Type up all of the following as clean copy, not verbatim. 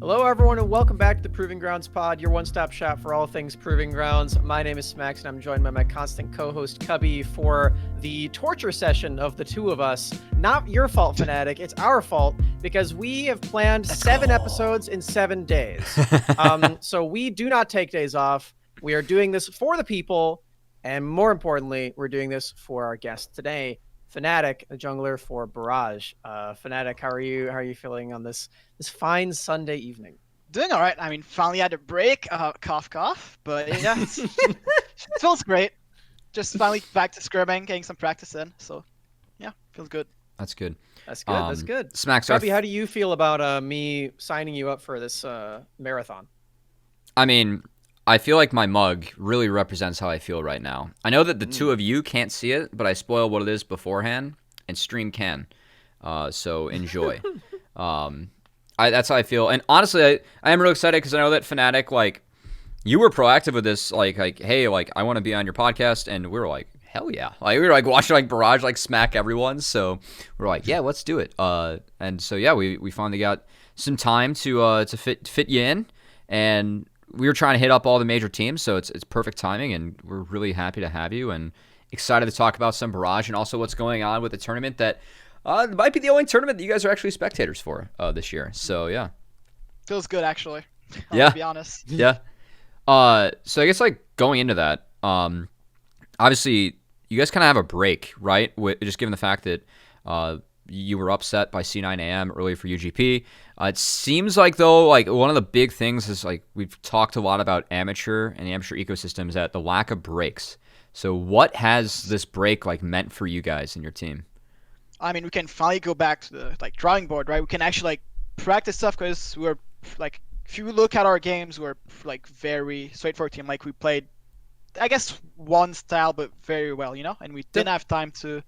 Hello, everyone, and welcome back to the Proving Grounds Pod, your one-stop shop for all things Proving Grounds. My name is Smax, and I'm joined by my constant co-host, Cubby, for the torture session of the two of us. Not your fault, Fanatiik. It's our fault, because we have planned 7 episodes in 7 days. So we do not take days off. We are doing this for the people, and more importantly, we're doing this for our guest today, Fanatiik, the jungler for Barrage. Fanatiik, how are you feeling on this fine Sunday evening? Doing all right. I mean, finally had a break. Cough, cough. But yeah, it feels great. Just finally back to scrimming, getting some practice in. So yeah, feels good. That's good. That's good. That's good. Smax, Cubby, how do you feel about me signing you up for this marathon? I mean, I feel like my mug really represents how I feel right now. I know that the two of you can't see it, but I spoil what it is beforehand, and stream can. So enjoy. That's how I feel. And honestly, I am really excited because I know that Fanatiik, like, you were proactive with this, like, hey, like, I want to be on your podcast, and we were like, hell yeah. Like, we were like watching like Barrage like smack everyone, so we're like, yeah, let's do it. And so yeah, we finally got some time to fit you in, and we were trying to hit up all the major teams, so it's perfect timing, and we're really happy to have you and excited to talk about some Barrage and also what's going on with the tournament that might be the only tournament that you guys are actually spectators for this year. So yeah, Feels good actually. Yeah. To be honest. Yeah. So I guess like going into that, obviously you guys kind of have a break, right? Just given the fact that you were upset by C9AM earlier for UGP. It seems like, though, like one of the big things is like we've talked a lot about amateur and the amateur ecosystem is that the lack of breaks. So what has this break like meant for you guys and your team? I mean, we can finally go back to the like drawing board, right? We can actually like practice stuff because we're like, if you look at our games, we're like very straightforward team. Like we played, I guess, one style, but very well, you know. And we didn't have time to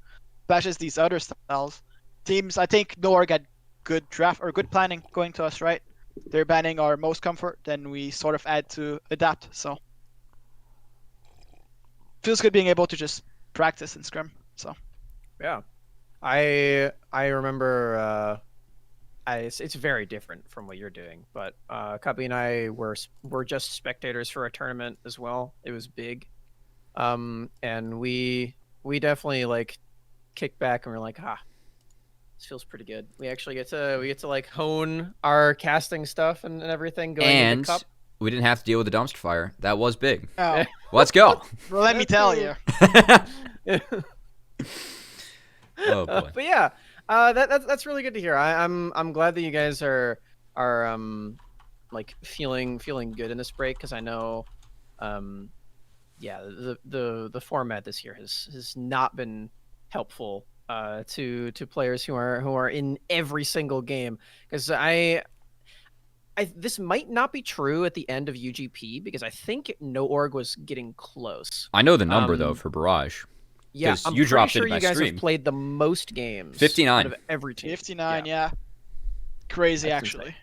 practice these other styles. Teams, I think Norg had good draft or good planning going to us, right? They're banning our most comfort, then we sort of had to adapt. So feels good being able to just practice and scrim. So Yeah, I remember. It's very different from what you're doing, but Cubby and I were just spectators for a tournament as well. It was big, and we definitely like kicked back and we're like, this feels pretty good. We actually get to like hone our casting stuff and everything going into Cup. We didn't have to deal with the dumpster fire. That was big. oh, Let's go. well, let me tell you. Oh boy. But yeah, that's really good to hear. I'm glad that you guys are like feeling good in this break, because I know the format this year has not been helpful to players who are in every single game, because this might not be true at the end of UGP, because I think No Org was getting close. I know the number though for Barrage. Yeah, I'm you dropped pretty sure it in my you guys stream. have played the most games. 59 out of every team. 59, yeah. Crazy, That's actually. insane.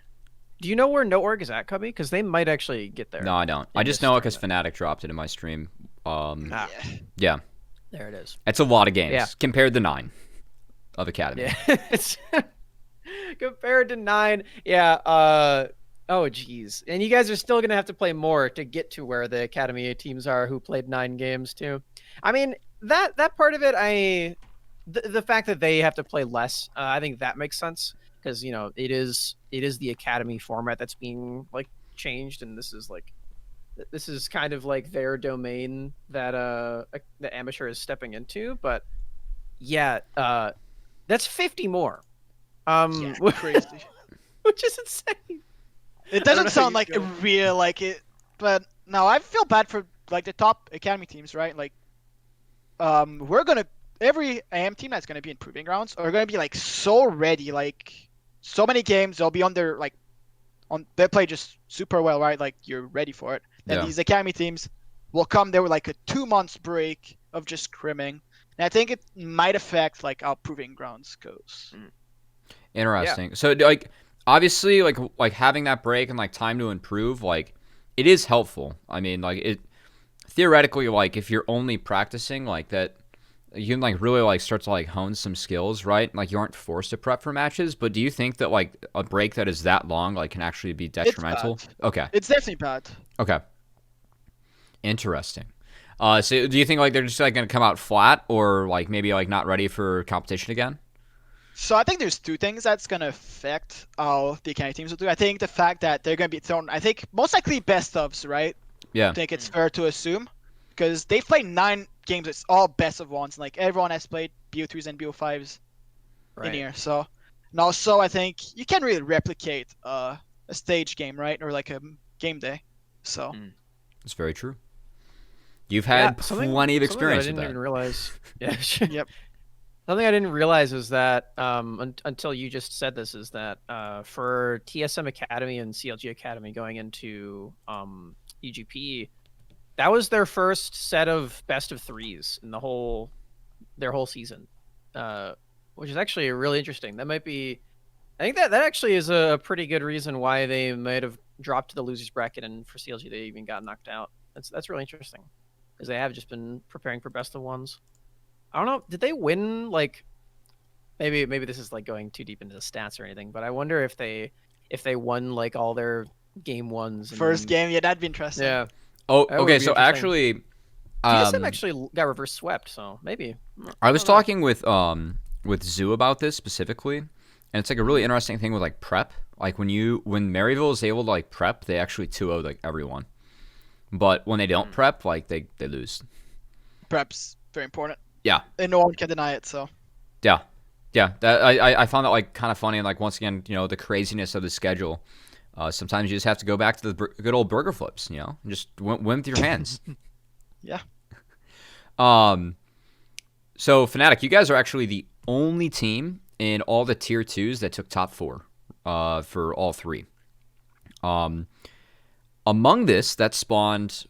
Do you know where No Org is at, Cubby? Because they might actually get there. No, I don't. I just know it because Fanatiik dropped it in my stream. Yeah. There it is. It's a lot of games Yeah. compared to 9 of Academy. Yeah. It's compared to 9. Yeah. Oh, geez. And you guys are still going to have to play more to get to where the Academy teams are who played 9 games too. I mean, that part of it, the fact that they have to play less, I think that makes sense, because, you know, it is the Academy format that's being like changed, and this is kind of like their domain that the amateur is stepping into. But yeah, that's 50 more. Yeah, crazy. Which is insane. It doesn't how sound you like feel. a real like it, but no, I feel bad for like the top academy teams, right? Like, every AM team that's gonna be in Proving Grounds are gonna be like so ready, like so many games they'll be on their like they play just super well, right? Like you're ready for it. And Yeah. these academy teams will come there with like a 2 months break of just scrimming, and I think it might affect like how Proving Grounds goes. Interesting. So like obviously like having that break and like time to improve, like it is helpful. I mean, like it theoretically, like if you're only practicing like that, you can like really like start to like hone some skills, right? Like you aren't forced to prep for matches, but do you think that like a break that is that long like can actually be It's detrimental? bad. Okay. It's definitely bad. Okay. Interesting. So do you think like they're just like gonna come out flat or like maybe like not ready for competition again? So I think there's two things that's gonna affect how the Academy teams will do. I think the fact that they're gonna be thrown, I think most likely best ofs, right? Yeah. I think it's fair to assume because they've played 9 games. It's all best of ones. Like everyone has played BO3s and BO5s in here. So, and also I think you can't really replicate a stage game, right, or like a game day. So It's very true. You've had plenty of experience something that I didn't with even that. realize. Yeah. yep. Something I didn't realize is that until you just said this is that for TSM Academy and CLG Academy going into EGP, that was their first set of best of threes in their whole season, which is actually really interesting. That might be, I think that actually is a pretty good reason why they might have dropped to the losers bracket, and for CLG they even got knocked out. That's really interesting, because they have just been preparing for best of ones. I don't know. Did they win like? Maybe this is like going too deep into the stats or anything, but I wonder if they won like all their game ones. And First then, game, yeah, that'd be interesting. Yeah. Oh, That would okay. be So interesting. actually, TSM actually got reverse swept, so maybe. I was don't know. talking with Zoo about this specifically, and it's like a really interesting thing with like prep. Like when Maryville is able to like prep, they actually 2-0 like everyone. But when they don't prep, like they lose. Perhaps very important. Yeah. And no one can deny it. So Yeah. Yeah. That I found that like kind of funny, and like once again, the craziness of the schedule. Sometimes you just have to go back to the good old burger flips, and just win with your hands. yeah. So Fnatic, you guys are actually the only team in all the tier 2s that took top 4 for all 3. Among this, that spawned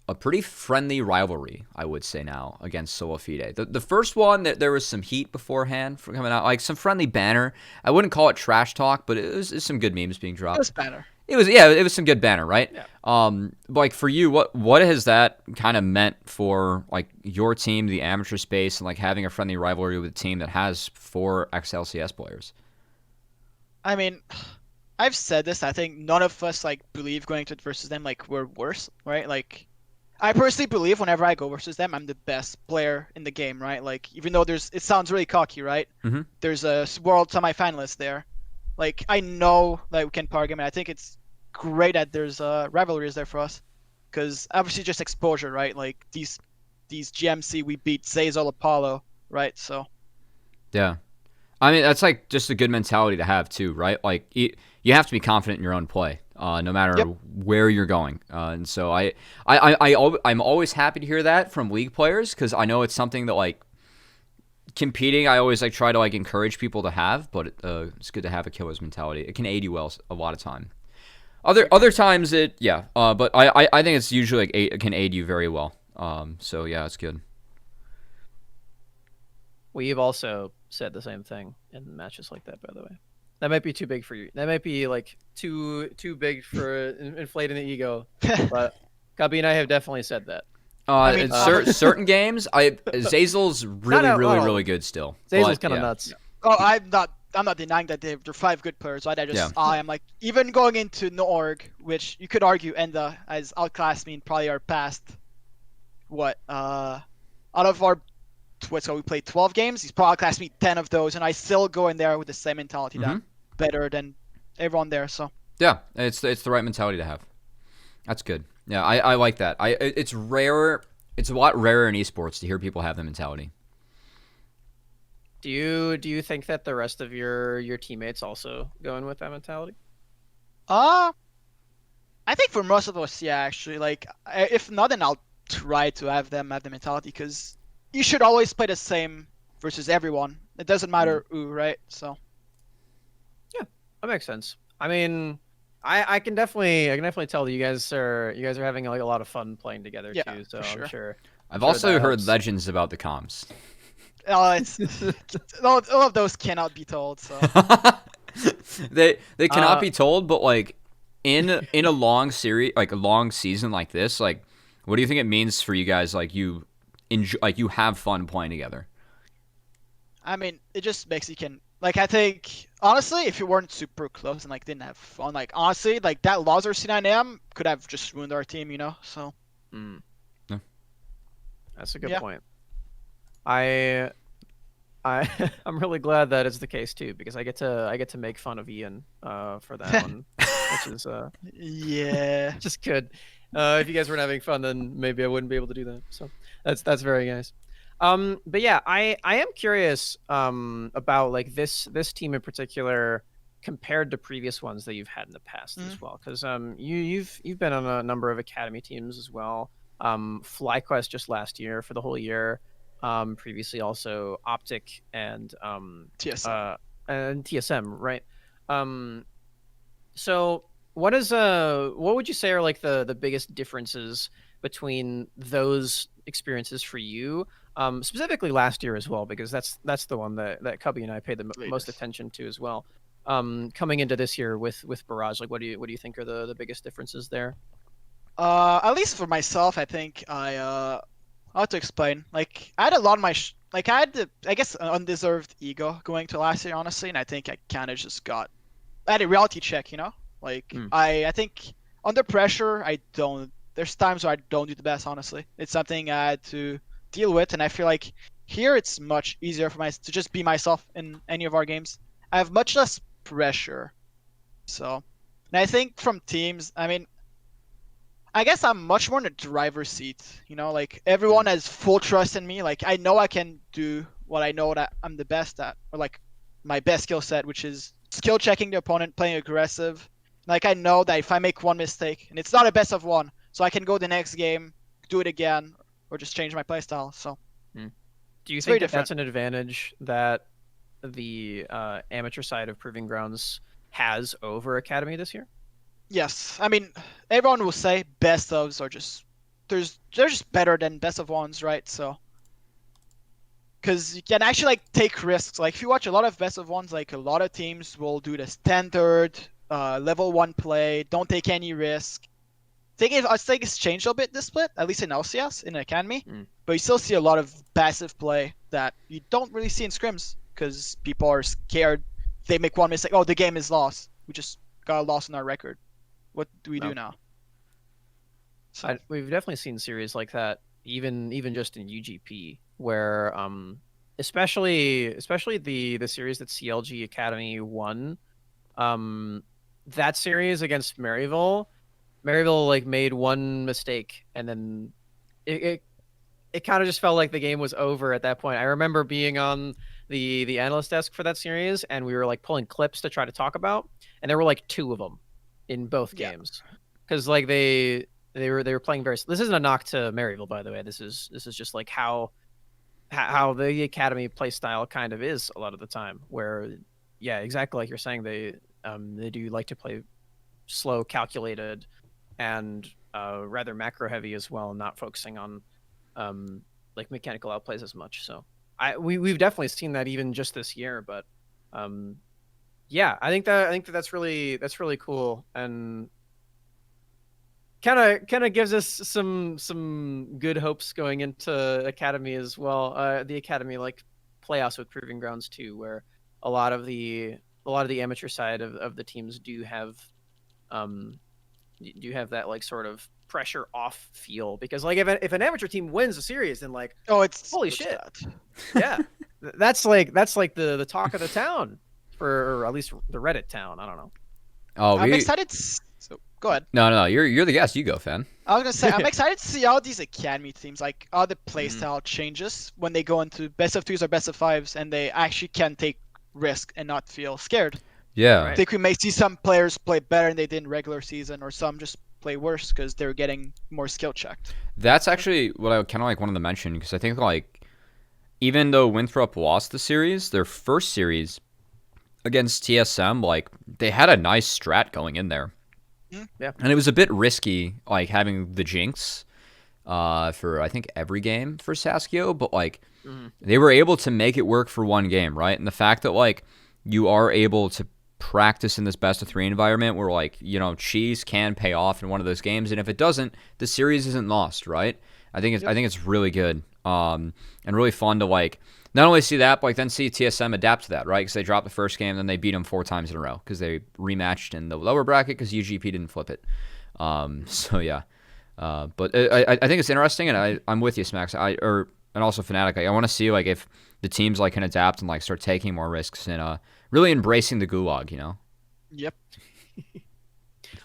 a pretty friendly rivalry, I would say now, against Solo Fide. The first one, there was some heat beforehand for coming out, like some friendly banner. I wouldn't call it trash talk, but it was some good memes being dropped. It was banner. It was some good banner, right? Yeah. Like for you, what has that kind of meant for like your team, the amateur space, and like having a friendly rivalry with a team that has 4 ex-LCS players? I mean, I've said this. I think none of us like believe going to it versus them like we're worse, right? Like, I personally believe whenever I go versus them, I'm the best player in the game, right? Like, even though it sounds really cocky, right? Mm-hmm. There's a world semi-finalist there. Like, I know that we can power game, and I think it's great that there's rivalries there for us, because obviously just exposure, right? Like these GMC, we beat Zazol Apollo, right? So yeah, I mean that's like just a good mentality to have too, right? Like you have to be confident in your own play, no matter where you're going. And so I'm always happy to hear that from League players, because I know it's something that like competing, I always like try to like encourage people to have, but it's good to have a killer's mentality. It can aid you well a lot of time. Other times but I think it's usually like it can aid you very well. So yeah, it's good. We've also said the same thing in matches like that, by the way. That might be too big for you. That might be like too big for inflating the ego. But Gabi and I have definitely said that. In certain games, Zazul's really good still. Zazul's kind of nuts. Oh, I'm not denying that they're 5 good players, right? I'm like, even going into Norg, which you could argue Enda has outclassed me in probably our past, out of our, we played 12 games, he's probably outclassed me 10 of those, and I still go in there with the same mentality that I'm better than everyone there, so. Yeah, it's the right mentality to have. That's good. Yeah, I like that. It's rare. It's a lot rarer in esports to hear people have the mentality. Do you think that the rest of your teammates also go in with that mentality? I think for most of us, yeah, actually. Like, if not, then I'll try to have them have the mentality, because you should always play the same versus everyone. It doesn't matter who, right? So. Yeah, that makes sense. I mean, I can definitely tell that you guys are having like a lot of fun playing together too. So sure. I'm sure. I've also heard legends about the comms. Oh, it's all of those cannot be told. So they cannot be told, but like in a long series, like a long season like this, like what do you think it means for you guys? Like you enjoy, like you have fun playing together. I mean, it just makes you can like I think honestly, if you weren't super close and like didn't have fun, like honestly, like that loss or C9M could have just ruined our team, you know. So Mm. Yeah. That's a good Yeah. point. I I'm really glad that it's the case too, because I get to make fun of Ian for that one, which is yeah. just good. If you guys weren't having fun, then maybe I wouldn't be able to do that. So that's very nice. But yeah, I am curious about like this team in particular compared to previous ones that you've had in the past as well, because you've been on a number of academy teams as well. FlyQuest just last year for the whole year. Previously also Optic TSM. and TSM, right? So what would you say are like the biggest differences between those experiences for you? Specifically last year as well, because that's the one that Cubby and I paid the most Latest. attention to as well. Coming into this year with Barrage, like what do you think are the biggest differences there? At least for myself, I think how to explain. Like I had a lot of my like I had the I guess an undeserved ego going to last year, honestly, and I think I kind of just got I had a reality check, you know. Like Mm. I think under pressure, I don't. There's times where I don't do the best, honestly. It's something I had to deal with, and I feel like here it's much easier for my to just be myself in any of our games. I have much less pressure, so. And I think from teams, I mean, I guess I'm much more in the driver's seat. You know, like everyone has full trust in me. Like I know I can do what I know that I'm the best at, or like my best skill set, which is skill checking the opponent, playing aggressive. Like I know that if I make one mistake, and it's not a best of one, so I can go the next game, do it again, or just change my playstyle. So Do you it's very think that different. that's an advantage that the amateur side of Proving Grounds has over Academy this year? Yes, I mean everyone will say best ofs are just they're just better than best of ones, right? So because you can actually like take risks. Like if you watch a lot of best of ones, like a lot of teams will do the standard level one play, don't take any risk. I think it's changed a bit this split, at least in LCS in Academy, but you still see a lot of passive play that you don't really see in scrims because people are scared. They make one mistake, oh the game is lost. We just got a loss on our record. What do we do now? So We've definitely seen series like that, even just in UGP, where especially the series that CLG Academy won, that series against Maryville like made one mistake and then it kind of just felt like the game was over at that point. I remember being on the analyst desk for that series, and we were like pulling clips to try to talk about, and there were like two of them in both yeah, games, because like they were playing very. This isn't a knock to Maryville, by the way. This is just like how the academy play style kind of is a lot of the time. Where yeah, exactly like you're saying, they do like to play slow, calculated, and rather macro heavy as well, not focusing on like mechanical outplays as much. So we've definitely seen that even just this year. But yeah, I think that's really cool, and kind of gives us some good hopes going into Academy as well. The Academy like playoffs with Proving Grounds too, where a lot of the amateur side of the teams do have that like sort of pressure off feel, because like if an amateur team wins a series, then like it's holy shit, yeah, that's like the talk of the town, or at least the Reddit town. I don't know. Oh, I'm excited. So go ahead. No. You're the guest. You go, fan. I was gonna say I'm excited to see how these academy teams, like how the playstyle changes when they go into best of twos or best of fives, and they actually can take risk and not feel scared. Yeah. I think we may see some players play better than they did in regular season, or some just play worse because they're getting more skill checked. That's actually what I kind of like wanted to mention, because I think like even though Winthrop lost the series, their first series against TSM, like they had a nice strat going in there. Yeah, and it was a bit risky, like having the jinx for I think every game for Saskio, but like they were able to make it work for one game, right? And the fact that like you are able to practice in this best of 3 environment where like, you know, cheese can pay off in one of those games, and if it doesn't, the series isn't lost, right? I think it's really good. and really fun to like not only see that, but like then see TSM adapt to that, right? Because they dropped the first game, then they beat them 4 times in a row because they rematched in the lower bracket because UGP didn't flip it. So yeah, but I think it's interesting, and I'm with you, Smax. And also Fanatiik. Like, I want to see like if the teams like can adapt and like start taking more risks and really embracing the gulag, you know? Yep.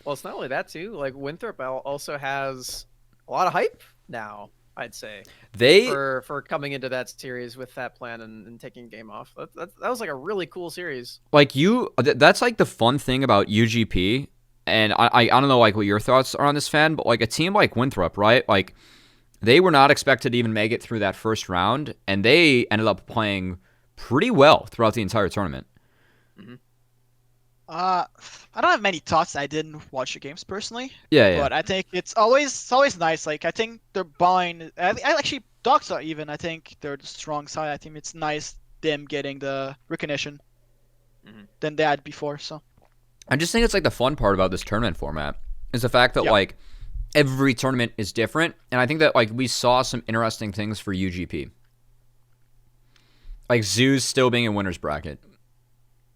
Well, it's not only that too. Like Winthrop also has a lot of hype now, I'd say, for coming into that series with that plan and taking game off. That was like a really cool series. Like that's like the fun thing about UGP, and I don't know like what your thoughts are on this, fan, but like a team like Winthrop, right? Like they were not expected to even make it through that first round, and they ended up playing pretty well throughout the entire tournament. Mm-hmm. I don't have many thoughts. I didn't watch the games personally. Yeah. But I think it's always nice. Like I think they're buying. I actually Dogs are even. I think they're the strong side. I think it's nice them getting the recognition than they had before. So I just think it's like the fun part about this tournament format is the fact that like every tournament is different, and I think that like we saw some interesting things for UGP. Like Zeus still being in winner's bracket.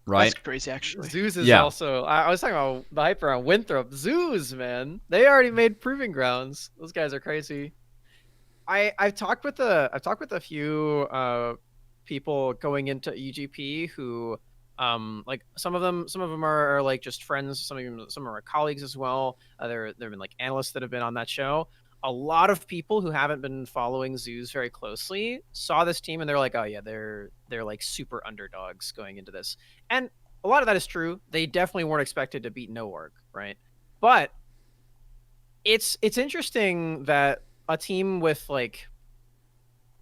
Right? That's crazy, actually. Zeus is also. I was talking about the hype around Winthrop. Zeus, man, they already made Proving Grounds. Those guys are crazy. I've talked with a few people going into EGP who like some of them are like just friends. Some of them are colleagues as well. There've been like analysts that have been on that show. A lot of people who haven't been following Zeus very closely saw this team and they're like, oh yeah, they're like super underdogs going into this. And a lot of that is true. They definitely weren't expected to beat NoOrg, right? But it's interesting that a team with like,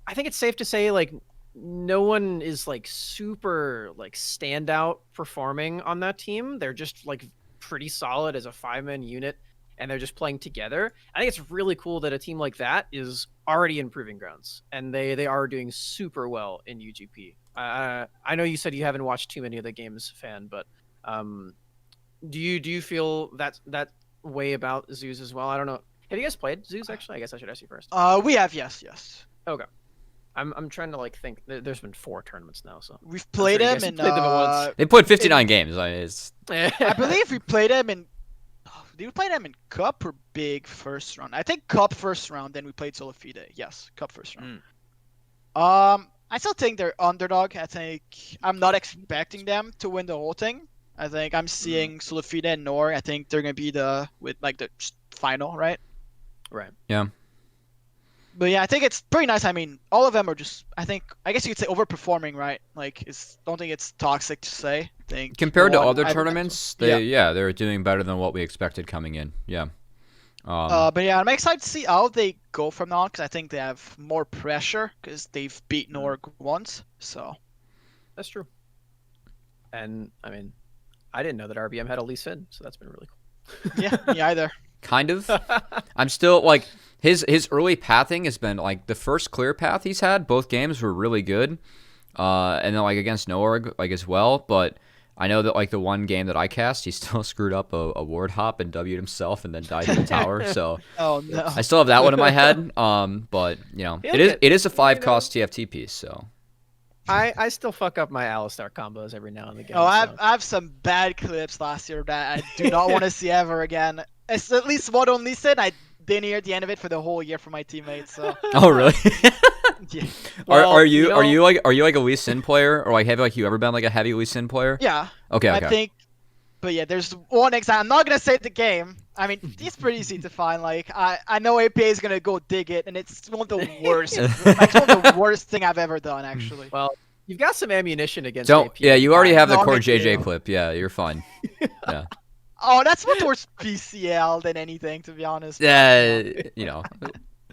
I think it's safe to say like no one is like super like standout performing on that team. They're just like pretty solid as a 5-man unit. And they're just playing together. I think it's really cool that a team like that is already in Proving Grounds, and they are doing super well in UGP. I know you said you haven't watched too many of the games, fan, but do you feel that way about Zeus as well? I don't know. Have you guys played Zeus actually? I guess I should ask you first. We have, yes. Okay. I'm trying to like think. There's been 4 tournaments now, so we've played them in. They played 59 games. I believe we played them in. Did we play them in Cup or Big first round? I think Cup first round, then we played Solifide. Yes, Cup first round. I still think they're underdog. I think I'm not expecting them to win the whole thing. I think I'm seeing Solifide and Nor. I think they're gonna be the final, right? Right. Yeah. But yeah, I think it's pretty nice. I mean, all of them are just. I guess you could say overperforming, right? Like, don't think it's toxic to say. I think compared to other tournaments, they're doing better than what we expected coming in. Yeah. But yeah, I'm excited to see how they go from now on because I think they have more pressure because they've beaten Org once. So that's true. And I mean, I didn't know that RBM had a Lee Sin, so that's been really cool. Yeah, me either. Kind of. I'm still like his early pathing has been like the first clear path he's had. Both games were really good, and then like against NoOrg like as well. But I know that like the one game that I cast, he still screwed up a ward hop and W'd himself and then died in the tower. So oh no, I still have that one in my head. But you know, it is a 5-cost TFT piece. So I still fuck up my Alistar combos every now and again. Oh, I have some bad clips last year that I do not want to see ever again. It's at least what only said. I didn't hear the end of it for the whole year from my teammates. So. Oh really? Yeah. Well, are you like a Lee Sin player, or like have like you ever been like a heavy Lee Sin player? Yeah. Okay. I think, but yeah, there's one example. I'm not gonna say the game. I mean, it's pretty easy to find. Like I know APA is gonna go dig it, and it's one of the worst. It's one of the worst thing I've ever done, actually. Well, you've got some ammunition against. Don't. APA. Yeah, you already have the No, core me too. JJ clip. Yeah, you're fine. Yeah. Oh, that's more towards PCL than anything, to be honest. Yeah, you know,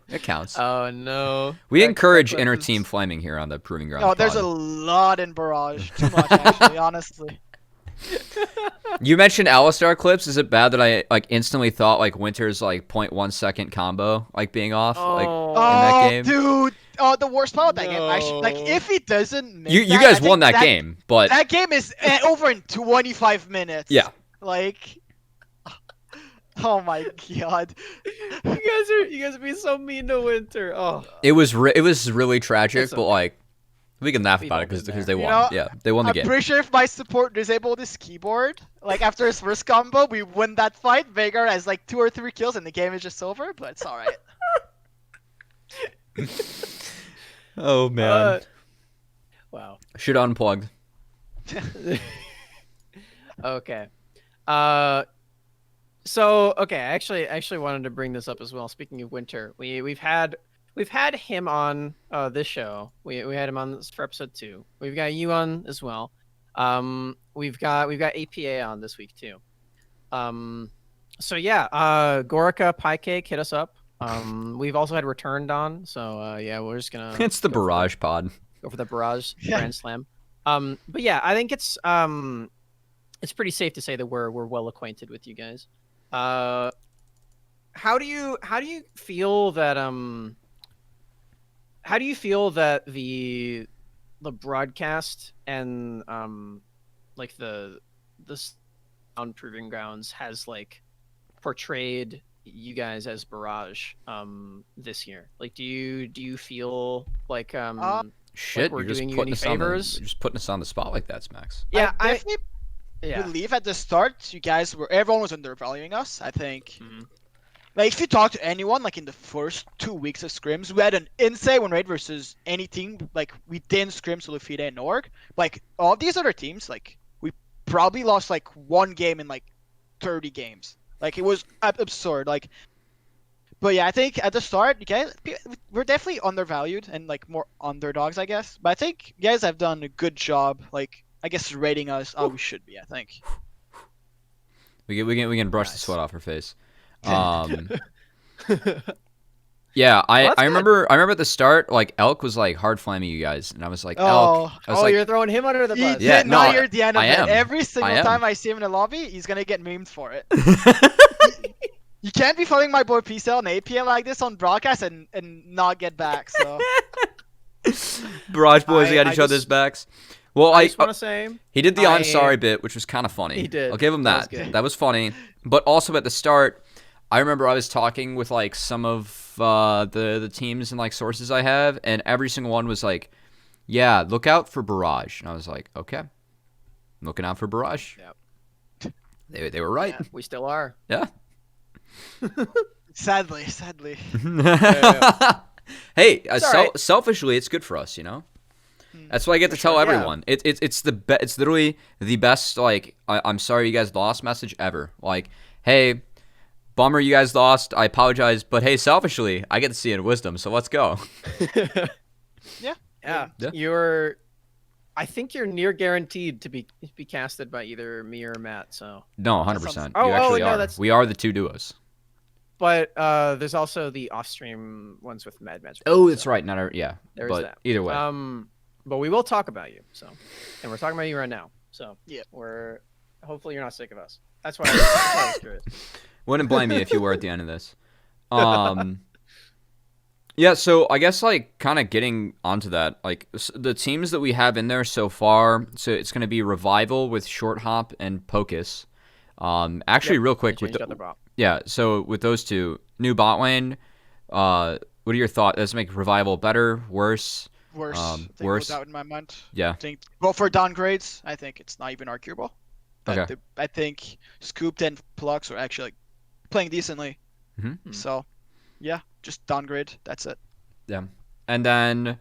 it counts. Oh no. We encourage inter-team flaming here on the Proving Grounds. Oh, there's a lot in Barrage. Too much, actually, honestly. You mentioned Alistar clips. Is it bad that I like instantly thought like Winter's like 0.1 second combo like being off like in that game? Dude. Oh, the worst part of that game, actually, like if he doesn't make you guys won that game, but that game is over in 25 minutes. Yeah. Like, Oh my god. You guys are being so mean to Winter. Oh, It was really tragic, It's but okay. like we can laugh We've about all it because been there. they You won. know, Yeah, they won the I'm game. pretty sure if my support disabled his keyboard, like after his first combo, we win that fight. Veigar has like 2 or 3 kills and the game is just over, but it's alright. Oh man, Wow. should unplugged. Okay. So okay, I actually wanted to bring this up as well. Speaking of Winter, we've had him on this show. We had him on this for episode 2. We've got you on as well. We've got APA on this week too. So yeah, Gorica Pie Cake hit us up. We've also had Returned on. So yeah, we're just gonna It's the go for Barrage pod. go for the Barrage Yeah. Grand Slam. But yeah, I think it's pretty safe to say that we're well acquainted with you guys. How do you feel that the broadcast and like the Sound Proving Grounds has like portrayed you guys as Barrage this year? Like, do you feel like Shit, we're you're just doing you putting any us on the favors? you're just putting us on the spot like that, Smax. Yeah, I definitely yeah. believe at the start, everyone was undervaluing us. I think. Mhm. Like if you talk to anyone, like in the first 2 weeks of scrims, we had an insane win rate versus any team. Like we didn't scrim Solifide and Norg. Like all these other teams, like we probably lost like 1 game in like 30 games. Like it was absurd. Like, but yeah, I think at the start, you guys, we're definitely undervalued and like more underdogs, I guess. But I think you guys have done a good job. Like I guess rating us how we should be. I think. We can brush the Nice. sweat off her face. Yeah, Well, that's I good. remember at the start, like Elk was like hard flaming you guys, and I was like, Elk. I was Oh, like, you're throwing him under the He bus. Yeah, did no, not hear the end of I it. am. Every single I am. time I see him in the lobby, he's gonna get memed for it. You can't be following my boy PCL and APL like this on broadcast and not get back. So Barrage boys I got each other's just- backs. Well, I just want to say, he did the I- I'm sorry bit, which was kind of funny. He did. I'll give him That that. was good. That was funny. But also at the start, I remember I was talking with like some of the teams and like sources I have, and every single one was like, "Yeah, look out for Barrage." And I was like, "Okay, I'm looking out for Barrage." Yep. They were right. we still are. Yeah. sadly. Hey, It's all right. selfishly, it's good for us, you know. Hmm. That's what I get to For tell sure, yeah. everyone. It's literally the best. Like, I'm sorry you guys lost message ever. Like, hey, bummer you guys lost. I apologize, but hey, selfishly, I get to see it in wisdom. So let's go. Yeah. Yeah. Yeah. I think you're near guaranteed to be casted by either me or Matt. So, No, 100%. Oh, You actually no, are. that's- We are the two duos. but there's also the off-stream ones with Mad Magic. Oh, that's so right. Not our, yeah. There's But that. either way. But we will talk about you. So, and we're talking about you right now. So, Yeah. we're hopefully you're not sick of us. That's why I was curious. Wouldn't blame you if you were at the end of this. Yeah, so I guess like kind of getting onto that, like the teams that we have in there so far. So it's going to be Revival with Short Hop and Pocus. Actually, Yep, real quick they with changed out the bot. yeah. So with those two, new bot lane. What are your thoughts? Does it make Revival better, worse? Worse. I think worse. no doubt in my mind. Yeah. I think well for downgrades, I think it's not even arguable. Okay. I think Scooped and Plux are actually like playing decently. Mhm. So, yeah, just downgrade. That's it. Yeah. And then,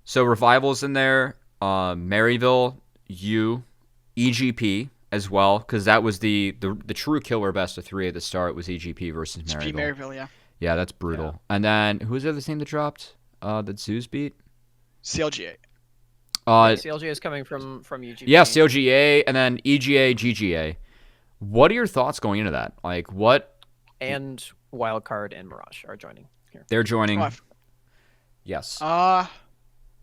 so Revival's in there, Maryville, EGP as well, because that was the true killer best of 3 at the start was EGP versus HP Maryville. Maryville, yeah. Yeah, that's brutal. And then, who was the other team that dropped that Zeus beat? CLGA. CLG is coming from UGP. Yeah, CLGA, and then EGA, GGA. What are your thoughts going into that? Like, what? And Wildcard and Mirage are joining here. They're joining. Oh, Yes. I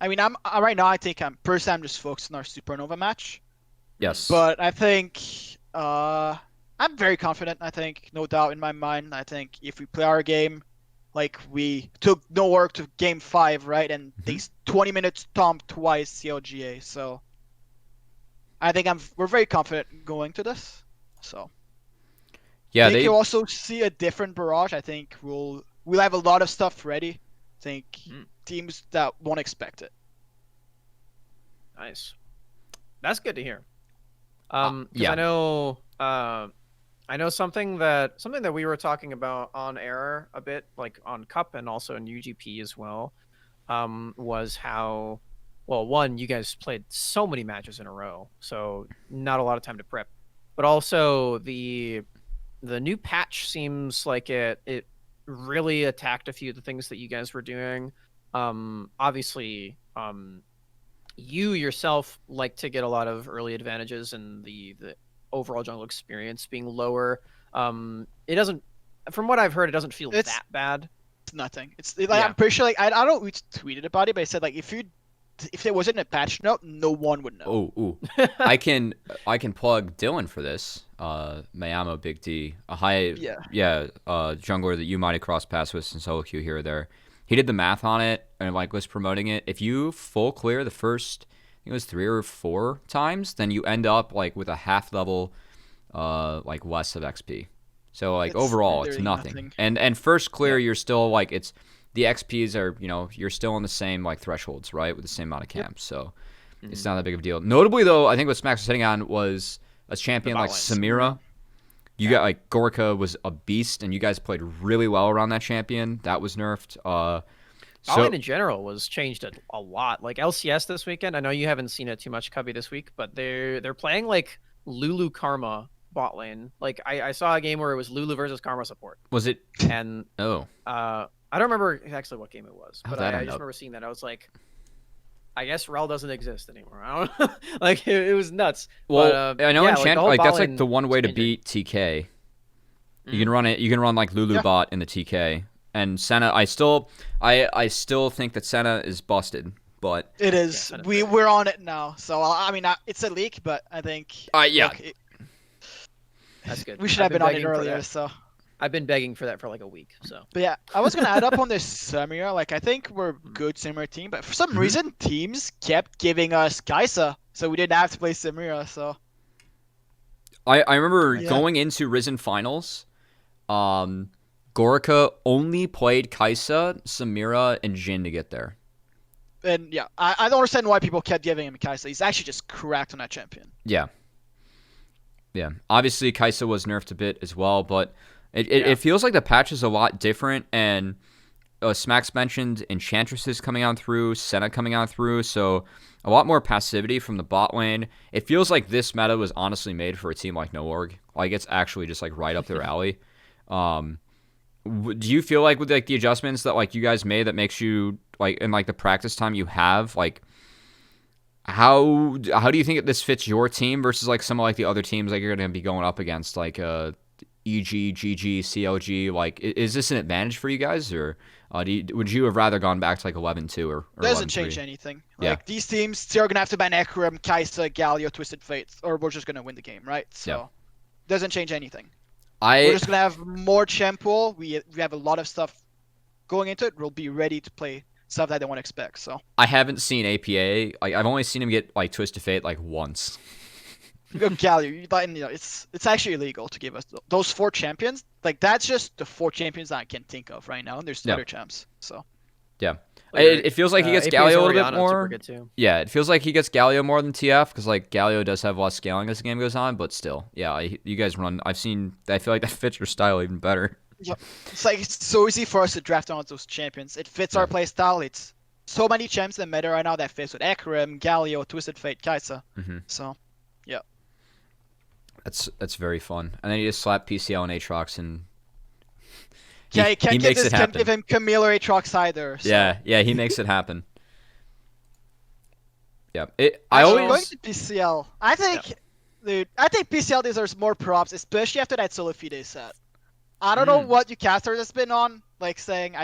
mean, I'm right now. I think I'm just focused on our Supernova match. Yes. But I think I'm very confident. I think no doubt in my mind. I think if we play our game, like we took no work to game 5, right, and they 20 minutes stomped twice CLGA. So I think we're very confident going to this. So. Yeah, I think they you'll also see a different Barrage. I think we'll have a lot of stuff ready. I think teams that won't expect it. Nice. That's good to hear. Because yeah. I know something that we were talking about on air a bit, like on Cup and also in UGP as well, was how, well, one, you guys played so many matches in a row, so not a lot of time to prep, but also the new patch seems like it really attacked a few of the things that you guys were doing. Obviously, you yourself like to get a lot of early advantages, and the overall jungle experience being lower. It doesn't, from what I've heard, it doesn't feel that bad. It's nothing. It's like, I'm pretty sure, like, I don't know who tweeted about it, but it said, like, if there wasn't a patch note, no one would know. Ooh. I can plug Dylan for this. Mayamo Big D, a high jungler that you might have crossed paths with in solo queue here or there. He did the math on it and like was promoting it. If you full clear the first, I think it was 3 or 4 times, then you end up like with a half level, like less of XP. So like overall, it's nothing. And first clear, you're still like the XPs are, you're still on the same like thresholds, right, with the same amount of camps. So it's not that big of a deal. Notably though, I think what Smax was hitting on was a champion like Samira. You got like Gorka was a beast, and you guys played really well around that champion. That was nerfed. Botline in general was changed a lot. Like LCS this weekend, I know you haven't seen it too much, Cubby, this week, but they're playing like Lulu Karma bot lane. Like I saw a game where it was Lulu versus Karma support. Was it? And I don't remember actually what game it was, but I just remember seeing that. I was like, I guess Rel doesn't exist anymore. I don't know. Like it was nuts. Well, but, I know Enchant, like that's like the lane one way to beat TK. You can run it. You can run like Lulu bot in the TK. And Senna, I still think that Senna is busted, but it is. We're on it now. So I mean, it's a leak, but I think that's good. We should have been on it earlier. So I've been begging for that for like a week. So but yeah, I was gonna add up on this Samira. Like I think we're a good Samira team, but for some reason teams kept giving us Kai'Sa, so we didn't have to play Samira. So I remember going into Risen finals. Gorka only played Kai'Sa, Samira, and Jhin to get there. And yeah, I don't understand why people kept giving him Kai'Sa. He's actually just cracked on that champion. Yeah. Obviously, Kai'Sa was nerfed a bit as well, but it feels like the patch is a lot different. And Smax mentioned Enchantresses coming on through, Senna coming on through, so a lot more passivity from the bot lane. It feels like this meta was honestly made for a team like NoOrg. Like it's actually just like right up their alley. Do you feel like with like the adjustments that like you guys made that makes you like in like the practice time you have, like how do you think this fits your team versus like some of like the other teams like you're going to be going up against, like EG, GG, CLG? Like is this an advantage for you guys, or would you have rather gone back to like 11-2 or doesn't 11-3? change anything. Like these teams, they're gonna have to ban Ekram, Kai'Sa, Galio, Twisted Fate, or we're just gonna win the game, right? So doesn't change anything. We're just gonna have more champ pool. We have a lot of stuff going into it. We'll be ready to play stuff that they won't expect. So I haven't seen APA. Like I've only seen him get like Twisted Fate like once. Galio, it's actually illegal to give us those 4 champions. Like that's just the 4 champions that I can think of right now, and there's other champs. So it feels like he gets Galio a little bit more. Yeah, it feels like he gets Galio more than TF, because like Galio does have less scaling as the game goes on, but still, you guys run. I feel like that fits your style even better. Yeah, it's so easy for us to draft on those champions. It fits our play style. It's so many champs in meta right now that fits with Ekram, Galio, Twisted Fate, Kai'Sa. So, yeah. That's very fun. And then you just slap PCL and Aatrox, and he can't give him Camille or Aatrox either. So. Yeah, he makes it happen. Yeah, going to PCL. I think PCL deserves more props, especially after that solo FIDE set. I don't know what UCaster has been on, like saying.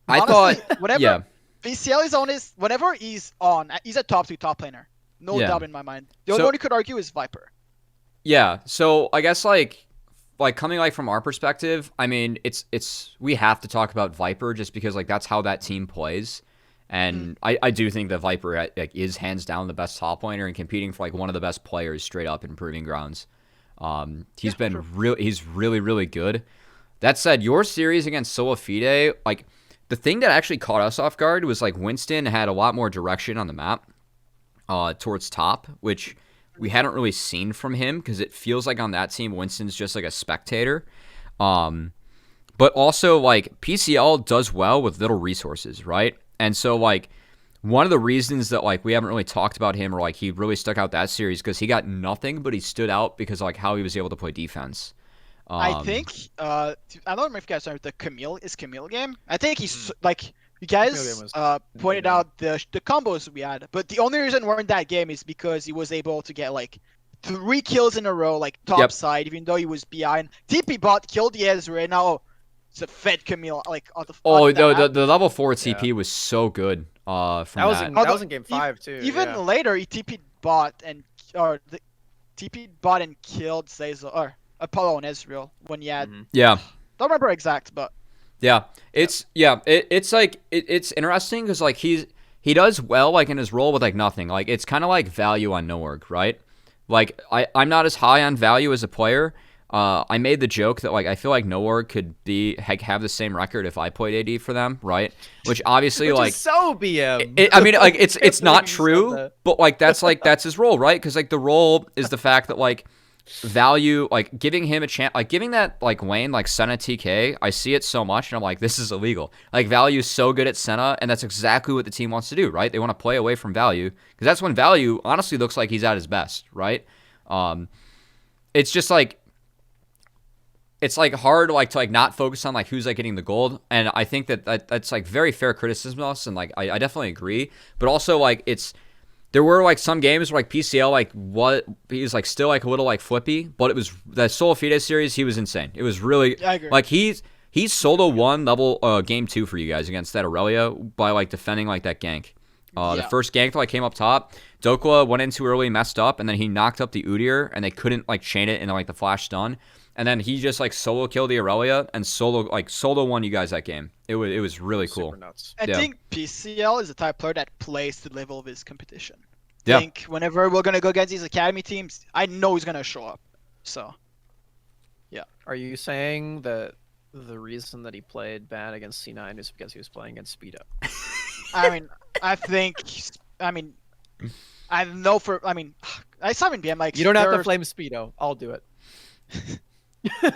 Honestly, whenever PCL is on whenever he's on, he's a top 2 top laner. No doubt in my mind. The only one you could argue is Viper. Yeah, so I guess like coming like from our perspective, I mean, we have to talk about Viper just because like that's how that team plays. And I do think that Viper like is hands down the best top laner and competing for like one of the best players straight up in Proving Grounds. He's Yeah, been sure. he's really, really good. That said, your series against Solafide, like the thing that actually caught us off guard was like Winston had a lot more direction on the map towards top, which we hadn't really seen from him because it feels like on that team Winston's just like a spectator. Um, but also like PCL does well with little resources, right? And so like one of the reasons that like we haven't really talked about him or like he really stuck out that series because he got nothing, but he stood out because like how he was able to play defense. I Um, think I don't remember if you guys know the Camille game. I think he's like you Camille game guys was a good pointed game. out the combos we had, but the only reason we're in that game is because he was able to get like 3 kills in a row, like top yep. side, even though he was behind. TP bot killed the Ezra, and now it's a fed Camille like on Oh, the map. the level 4 Yeah. TP was so good from That was that. in Although game ev- 5 too. even Yeah. later, he TP bot and or the TP bot and killed Zazel or Apollo and Ezreal when he had. Mhm. Yeah. Don't remember exact, but Yeah, it's like it's interesting because like he does well like in his role with like nothing. Like it's kind of like value on Noorg, right? Like I'm not as high on value as a player. I made the joke that like I feel like Noorg could have the same record if I played AD for them, right? Which obviously Which like is so BM. I mean like I can't it's not believe you said true, that. but that's his role, right? Because like the role is the fact that like value like giving him a chance like giving that like lane like Senna TK I see it so much and I'm like this is illegal. Like value is so good at Senna and that's exactly what the team wants to do, right? They want to play away from value because that's when value honestly looks like he's at his best, right? It's just like it's like hard like to like not focus on like who's like getting the gold, and I think that's like very fair criticism of us, and like I definitely agree, but also like it's there were like some games where like PCL like what he was like still like a little like flippy, but it was that Solafide series he was insane. It was really I agree. like he's solo won level game 2 for you guys against that Aurelia by like defending like that gank. The Yeah. first gank that like came up top, Dokla went in too early, messed up, and then he knocked up the Udyr, and they couldn't like chain it into like the flash stun, and then he just like solo killed the Aurelia and solo won you guys that game. It was really cool. Super nuts. I Yeah. think PCL is the type of player that plays to the level of his competition. Yeah. Think whenever we're gonna go against these academy teams, I know he's gonna show up. So Are you saying that the reason that he played bad against C9 is because he was playing against Speedo? I mean, I think I mean I know for I mean I saw him in BM like You don't have to there- flame Speedo. I'll do it.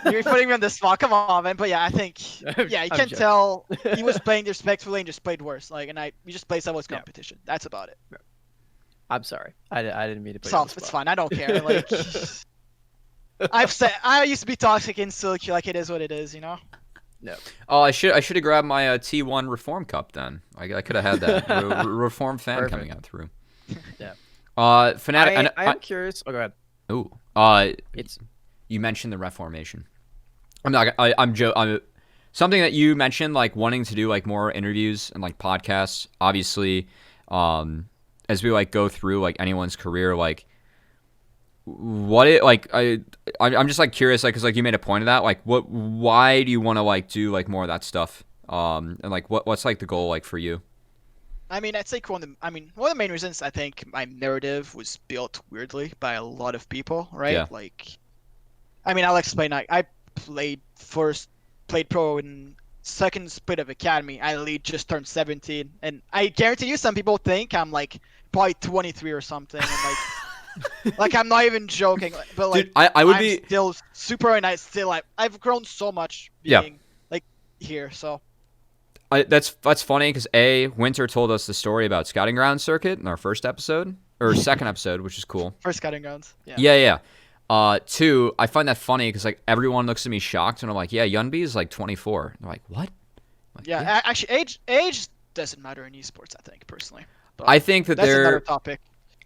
You're putting me on the spot. Come on, man. But yeah, I think yeah, you I'm can joking. tell he was playing respectfully and just played worse. Like, and we just played some of his Yeah. competition. That's about it. I'm sorry. I didn't mean to put It's you on all, the it's spot. fine. I don't care. Like, I used to be toxic in Silky. Like, it is what it is, you know. No. Oh, I should have grabbed my T1 Reform Cup then. I could have had that Reform fan Perfect. coming out through. Yeah. Fanatic. I am curious. Oh, go ahead. Ooh. It's You mentioned the Reformation. I'm something that you mentioned, like wanting to do like more interviews and like podcasts. Obviously, as we like go through like anyone's career, like what it like I'm just like curious, like because like you made a point of that, like why do you want to like do like more of that stuff? And like what's like the goal like for you? I mean, I'd say one of the main reasons I think my narrative was built weirdly by a lot of people, right? Yeah. Like, I mean, I'll explain. I played pro in second split of academy. I literally just turned 17, and I guarantee you, some people think I'm like probably 23 or something, and like I'm not even joking. But like, Dude, I would I'm be still super, and I've grown so much Yeah. being like here. So that's funny because Winter told us the story about Scouting Ground Circuit in our first episode or second episode, which is cool. first scouting grounds. Yeah. Two, I find that funny because like everyone looks at me shocked, and I'm like, yeah, Yunbi is like 24. They're like, what? I'm like, Yeah, actually, age doesn't matter in esports. I think personally. But I think that that's another topic.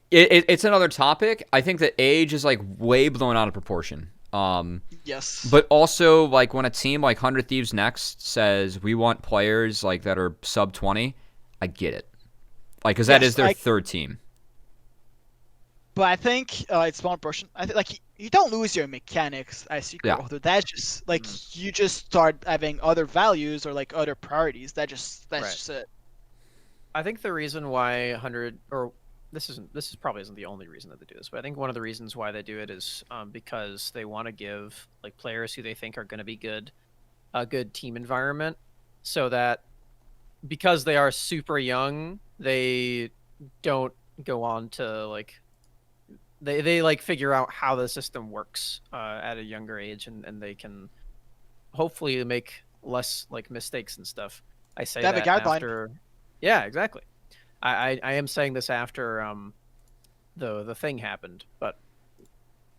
it's another topic. I think that age is like way blown out of proportion. Yes. But also like when a team like 100 Thieves Next says we want players like that are sub 20, I get it. Like because that Yes, is their third team. But I think it's more proportion. I think like you don't lose your mechanics as you grow Yeah. older. That's just like you just start having other values or like other priorities. That's Right. just it. I think the reason why this probably isn't the only reason that they do this, but I think one of the reasons why they do it is because they want to give like players who they think are going to be good a good team environment, so that because they are super young, they don't go on to like they like figure out how the system works at a younger age, and they can hopefully make less like mistakes and stuff. I say They have a that guideline. after, yeah, exactly. I am saying this after the thing happened, but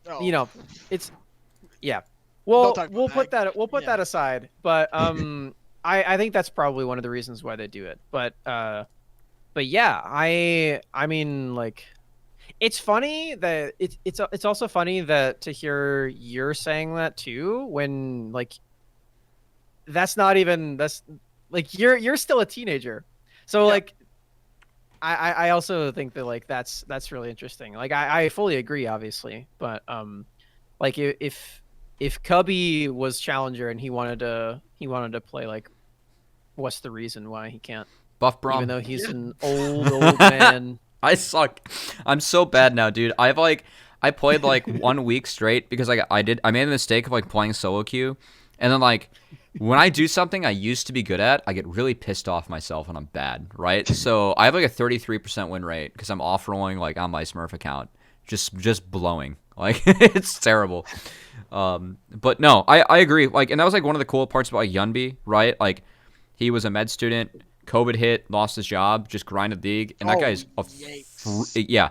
Oh. you know, it's yeah. Don't Well, talk about we'll put that Yeah. that aside. But I think that's probably one of the reasons why they do it. But yeah, I mean like it's funny that it's also funny that to hear you're saying that too when like that's not even that's like you're still a teenager. So Yeah. like I also think that like that's really interesting. Like I fully agree, obviously, but like if Cubby was challenger and he wanted to play, like, what's the reason why he can't? Buff Even Brom. though he's Yeah. an old man. I suck. I'm so bad now, dude. I played like 1 week straight because like I made the mistake of like playing solo queue, and then like when I do something I used to be good at, I get really pissed off myself when I'm bad, right? So I have like a 33% win rate because I'm off rolling like on my Smurf account, just blowing. Like it's terrible. But no, I agree. Like, and that was like one of the cool parts about like, Yunbi, right? Like he was a med student. COVID hit, lost his job, just grinded league, and that guy is yikes. yeah,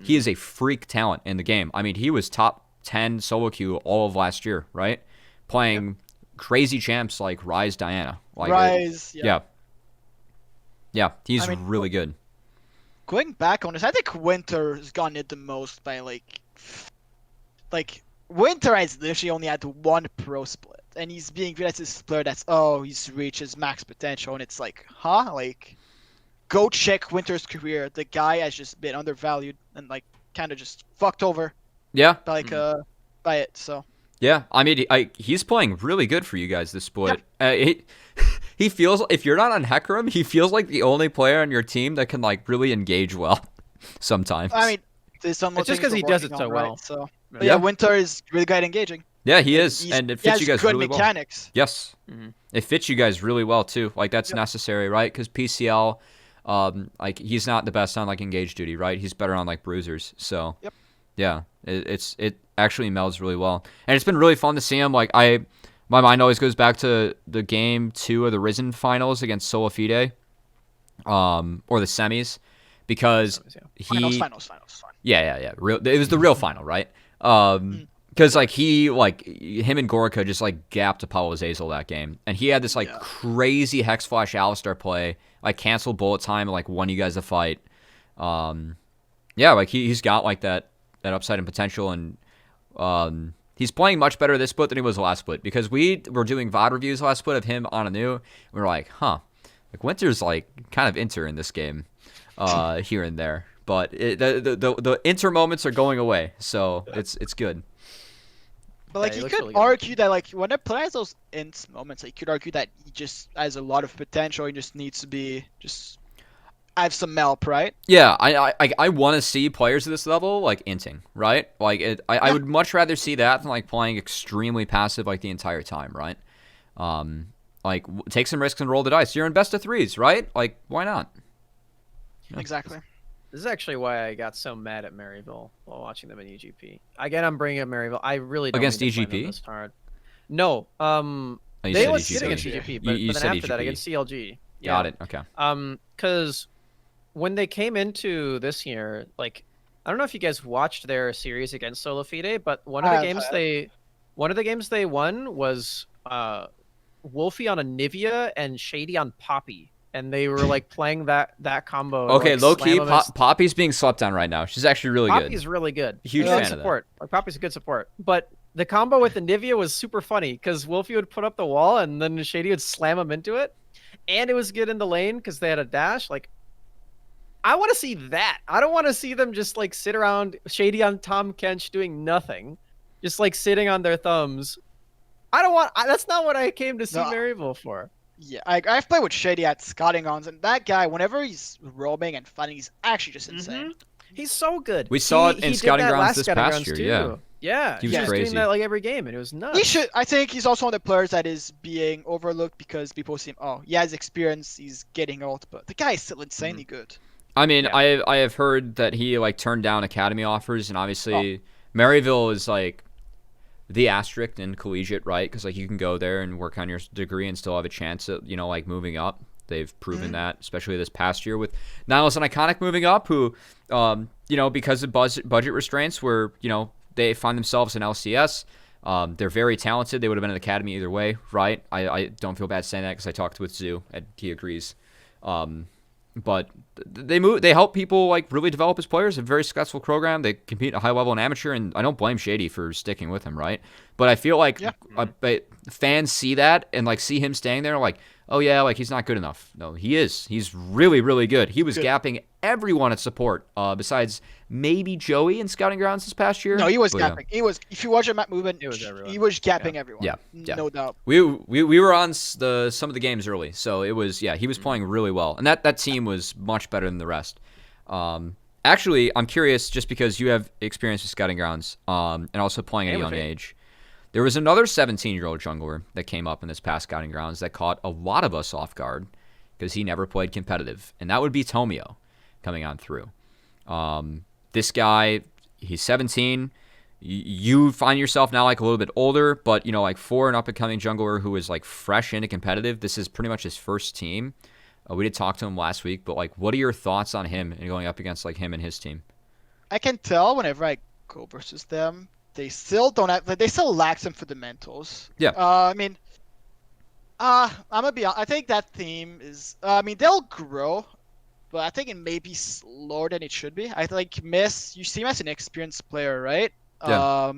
he is a freak talent in the game. I mean, he was top 10 solo queue all of last year, right? Playing crazy champs like Rise Diana, like Rise. yeah, he's I mean, really good. Going back on this, I think Winter has gotten it the most by like Winter has literally only had one pro split, and he's being viewed as this player that's he's reached his max potential, and it's like, huh? Like, go check Winter's career. The guy has just been undervalued and like kind of just fucked over Yeah, by by it. So yeah. I mean, he's playing really good for you guys this split. He feels, if you're not on Hecarim, he feels like the only player on your team that can like really engage well sometimes. I mean, there's some It's just because he does it so well. So but Yeah. yeah, Winter is really good at engaging. Yeah, he is, and it He fits has you guys good really well. mechanics. Yes, it fits you guys really well too. Like that's necessary, right? Because PCL, like he's not the best on like engage duty, right? He's better on like bruisers. So, Yep. yeah, it actually melds really well, and it's been really fun to see him. Like my mind always goes back to the game 2 of the Risen finals against Solafide, or the semis, because Finals. yeah. It was the real final, right? Because like him and Gorica just like gapped Apollo Azazel that game, and he had this like crazy Hex Flash Alistar play, like canceled bullet time, and like won you guys the fight. Yeah, like he's got like that upside and potential, and he's playing much better this split than he was the last split, because we were doing VOD reviews last split of him on a new, and we were like, huh, like Winter's like kind of inter in this game, here and there, but the inter moments are going away, so it's good. But like Yeah, he you looks could really good. argue that like when a player has those int moments, like you could argue that he just has a lot of potential. He just needs to be just have some melp, right? Yeah, I want to see players at this level like inting, right? Like I would much rather see that than like playing extremely passive like the entire time, right? Like take some risks and roll the dice. You're in best of 3s, right? Like why not? Yeah. Exactly. This is actually why I got so mad at Maryville while watching them in EGP. Again, I'm bringing up Maryville. I really don't Against need to play them EGP? this hard. No, Oh, you they said looked EGP. good against EGP, but, You but said then after that EGP. against CLG. Yeah. Got it. Okay. Because when they came into this year, like, I don't know if you guys watched their series against Solafide, but one of the games they won was Wolfie on a Nivea and Shady on Poppy, and they were like playing that combo. Okay, like, low key, slam 'em as- Poppy's being slept on right now. She's actually really good. Poppy's really good. Huge Good fan of that. support. Like Poppy's a good support, but the combo with the Nivea was super funny because Wolfie would put up the wall and then Shady would slam him into it, and it was good in the lane because they had a dash. Like, I want to see that. I don't want to see them just like sit around Shady on Tom Kench doing nothing, just like sitting on their thumbs. I don't want. That's not what I came to see No. Maryville for. Yeah, I've played with Shady at Scottingons, and that guy, whenever he's roaming and fighting, he's actually just insane. He's so good. We saw it He in did Scouting that Grounds last this Scouting past Grounds year, too. yeah. Yeah, He he was was crazy. doing that like every game, and it was nuts. He should. I think he's also one of the players that is being overlooked because people see him. Oh, he has experience. He's getting old, but the guy is still insanely good. I mean, Yeah. I have heard that he like turned down academy offers, and obviously Maryville is like the asterisk in collegiate, right? Because like you can go there and work on your degree and still have a chance at like moving up. They've proven that, especially this past year with Niles and Iconic moving up, who because of budget restraints, where they find themselves in LCS. They're very talented. They would have been in the academy either way, right? I don't feel bad saying that because I talked with Zoo and he agrees. But they help people like really develop as players. A very successful program. They compete at a high level in amateur, and I don't blame Shady for sticking with him, right? But I feel like fans see that and like see him staying there, like, oh yeah, like he's not good enough. No, he is. He's really, really good. He was gapping everyone at support, besides maybe Joey in Scouting Grounds this past year. No, he was But, gapping. He was. If you watch the map movement, It was everyone. he was gapping everyone. Yeah. No doubt. We were on some of the games early, so it was he was playing really well, and that team was much better than the rest. Actually, I'm curious just because you have experience with Scouting Grounds, and also playing at a young age. There was another 17-year-old jungler that came up in this past Scouting Grounds that caught a lot of us off guard because he never played competitive, and that would be Tomio coming on through. This guy, he's 17. You find yourself now like a little bit older, but like for an up-and-coming jungler who is like fresh into competitive, this is pretty much his first team. We did talk to him last week, but like, what are your thoughts on him and going up against like him and his team? I can tell whenever I go versus them, they still don't have. They still lack some fundamentals. Yeah. I mean, I'm gonna be honest. I think that team is. I mean, they'll grow, but I think it may be slower than it should be. I think Miss. You see him as an experienced player, right? Yeah.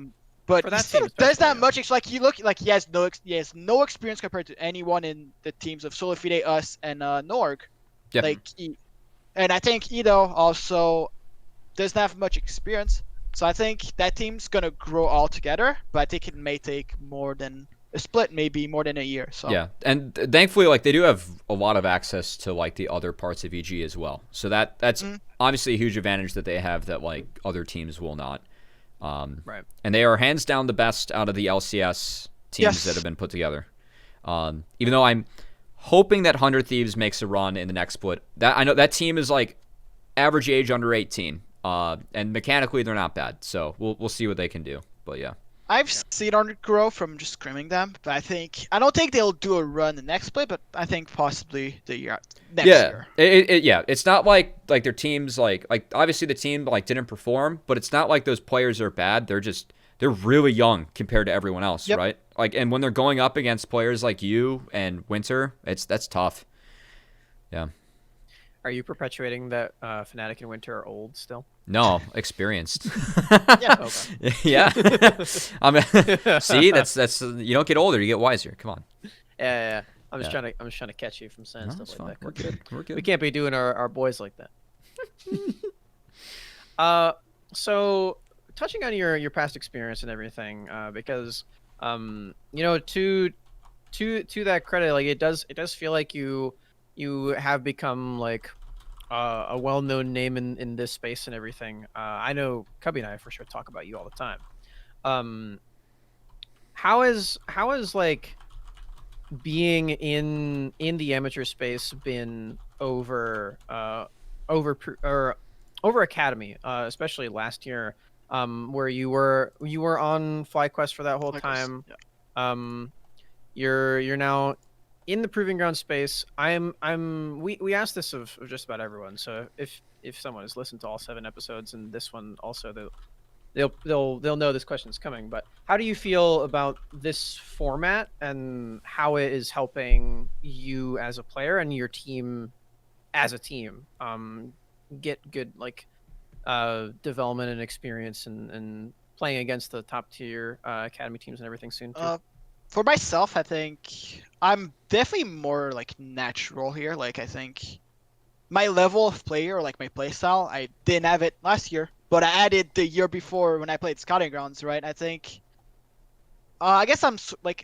But For that he still team does especially, that much. It's like he has no experience compared to anyone in the teams of Solifide, us, and Norg. Yep. And I think Ido also doesn't have much experience. So I think that team's gonna grow all together, but I think it may take more than a split, maybe more than a year. So yeah, and thankfully, like they do have a lot of access to like the other parts of EG as well. So that's obviously a huge advantage that they have that like other teams will not. Right. And they are hands down the best out of the LCS teams that have been put together. Even though I'm hoping that 100 Thieves makes a run in the next split. That I know that team is like average age under 18. And mechanically they're not bad, so we'll see what they can do. But yeah, I've seen on grow from just scrimming them, but I don't think they'll do a run the next play, but I think possibly the year next year. It's not like their teams like obviously the team like didn't perform, but it's not like those players are bad. They're really young compared to everyone else, right? Like, and when they're going up against players like you and Winter, that's tough. Yeah. Are you perpetuating that Fnatic and Winter are old still? No, experienced. Yeah. Okay. Yeah. See, that's you don't get older, you get wiser. Come on. Yeah. I'm just trying to catch you from saying stuff like that. We're good. We're good. We can't be doing our boys like that. So touching on your past experience and everything, because to that credit, like it does feel like you have become like a well-known name in this space and everything. I know Cubby and I for sure talk about you all the time. How is like being in the amateur space been over Academy, especially last year, where you were on FlyQuest for that whole time. You're now in the proving ground space. We asked this of just about everyone. So if someone has listened to all 7 episodes and this one also, they'll know this question is coming. But how do you feel about this format and how it is helping you as a player and your team as a team get good like development and experience and playing against the top tier academy teams and everything soon too? For myself, I think I'm definitely more like natural here. Like I think my level of player, or like my playstyle, I didn't have it last year, but I added the year before when I played Scouting Grounds, right? I think I guess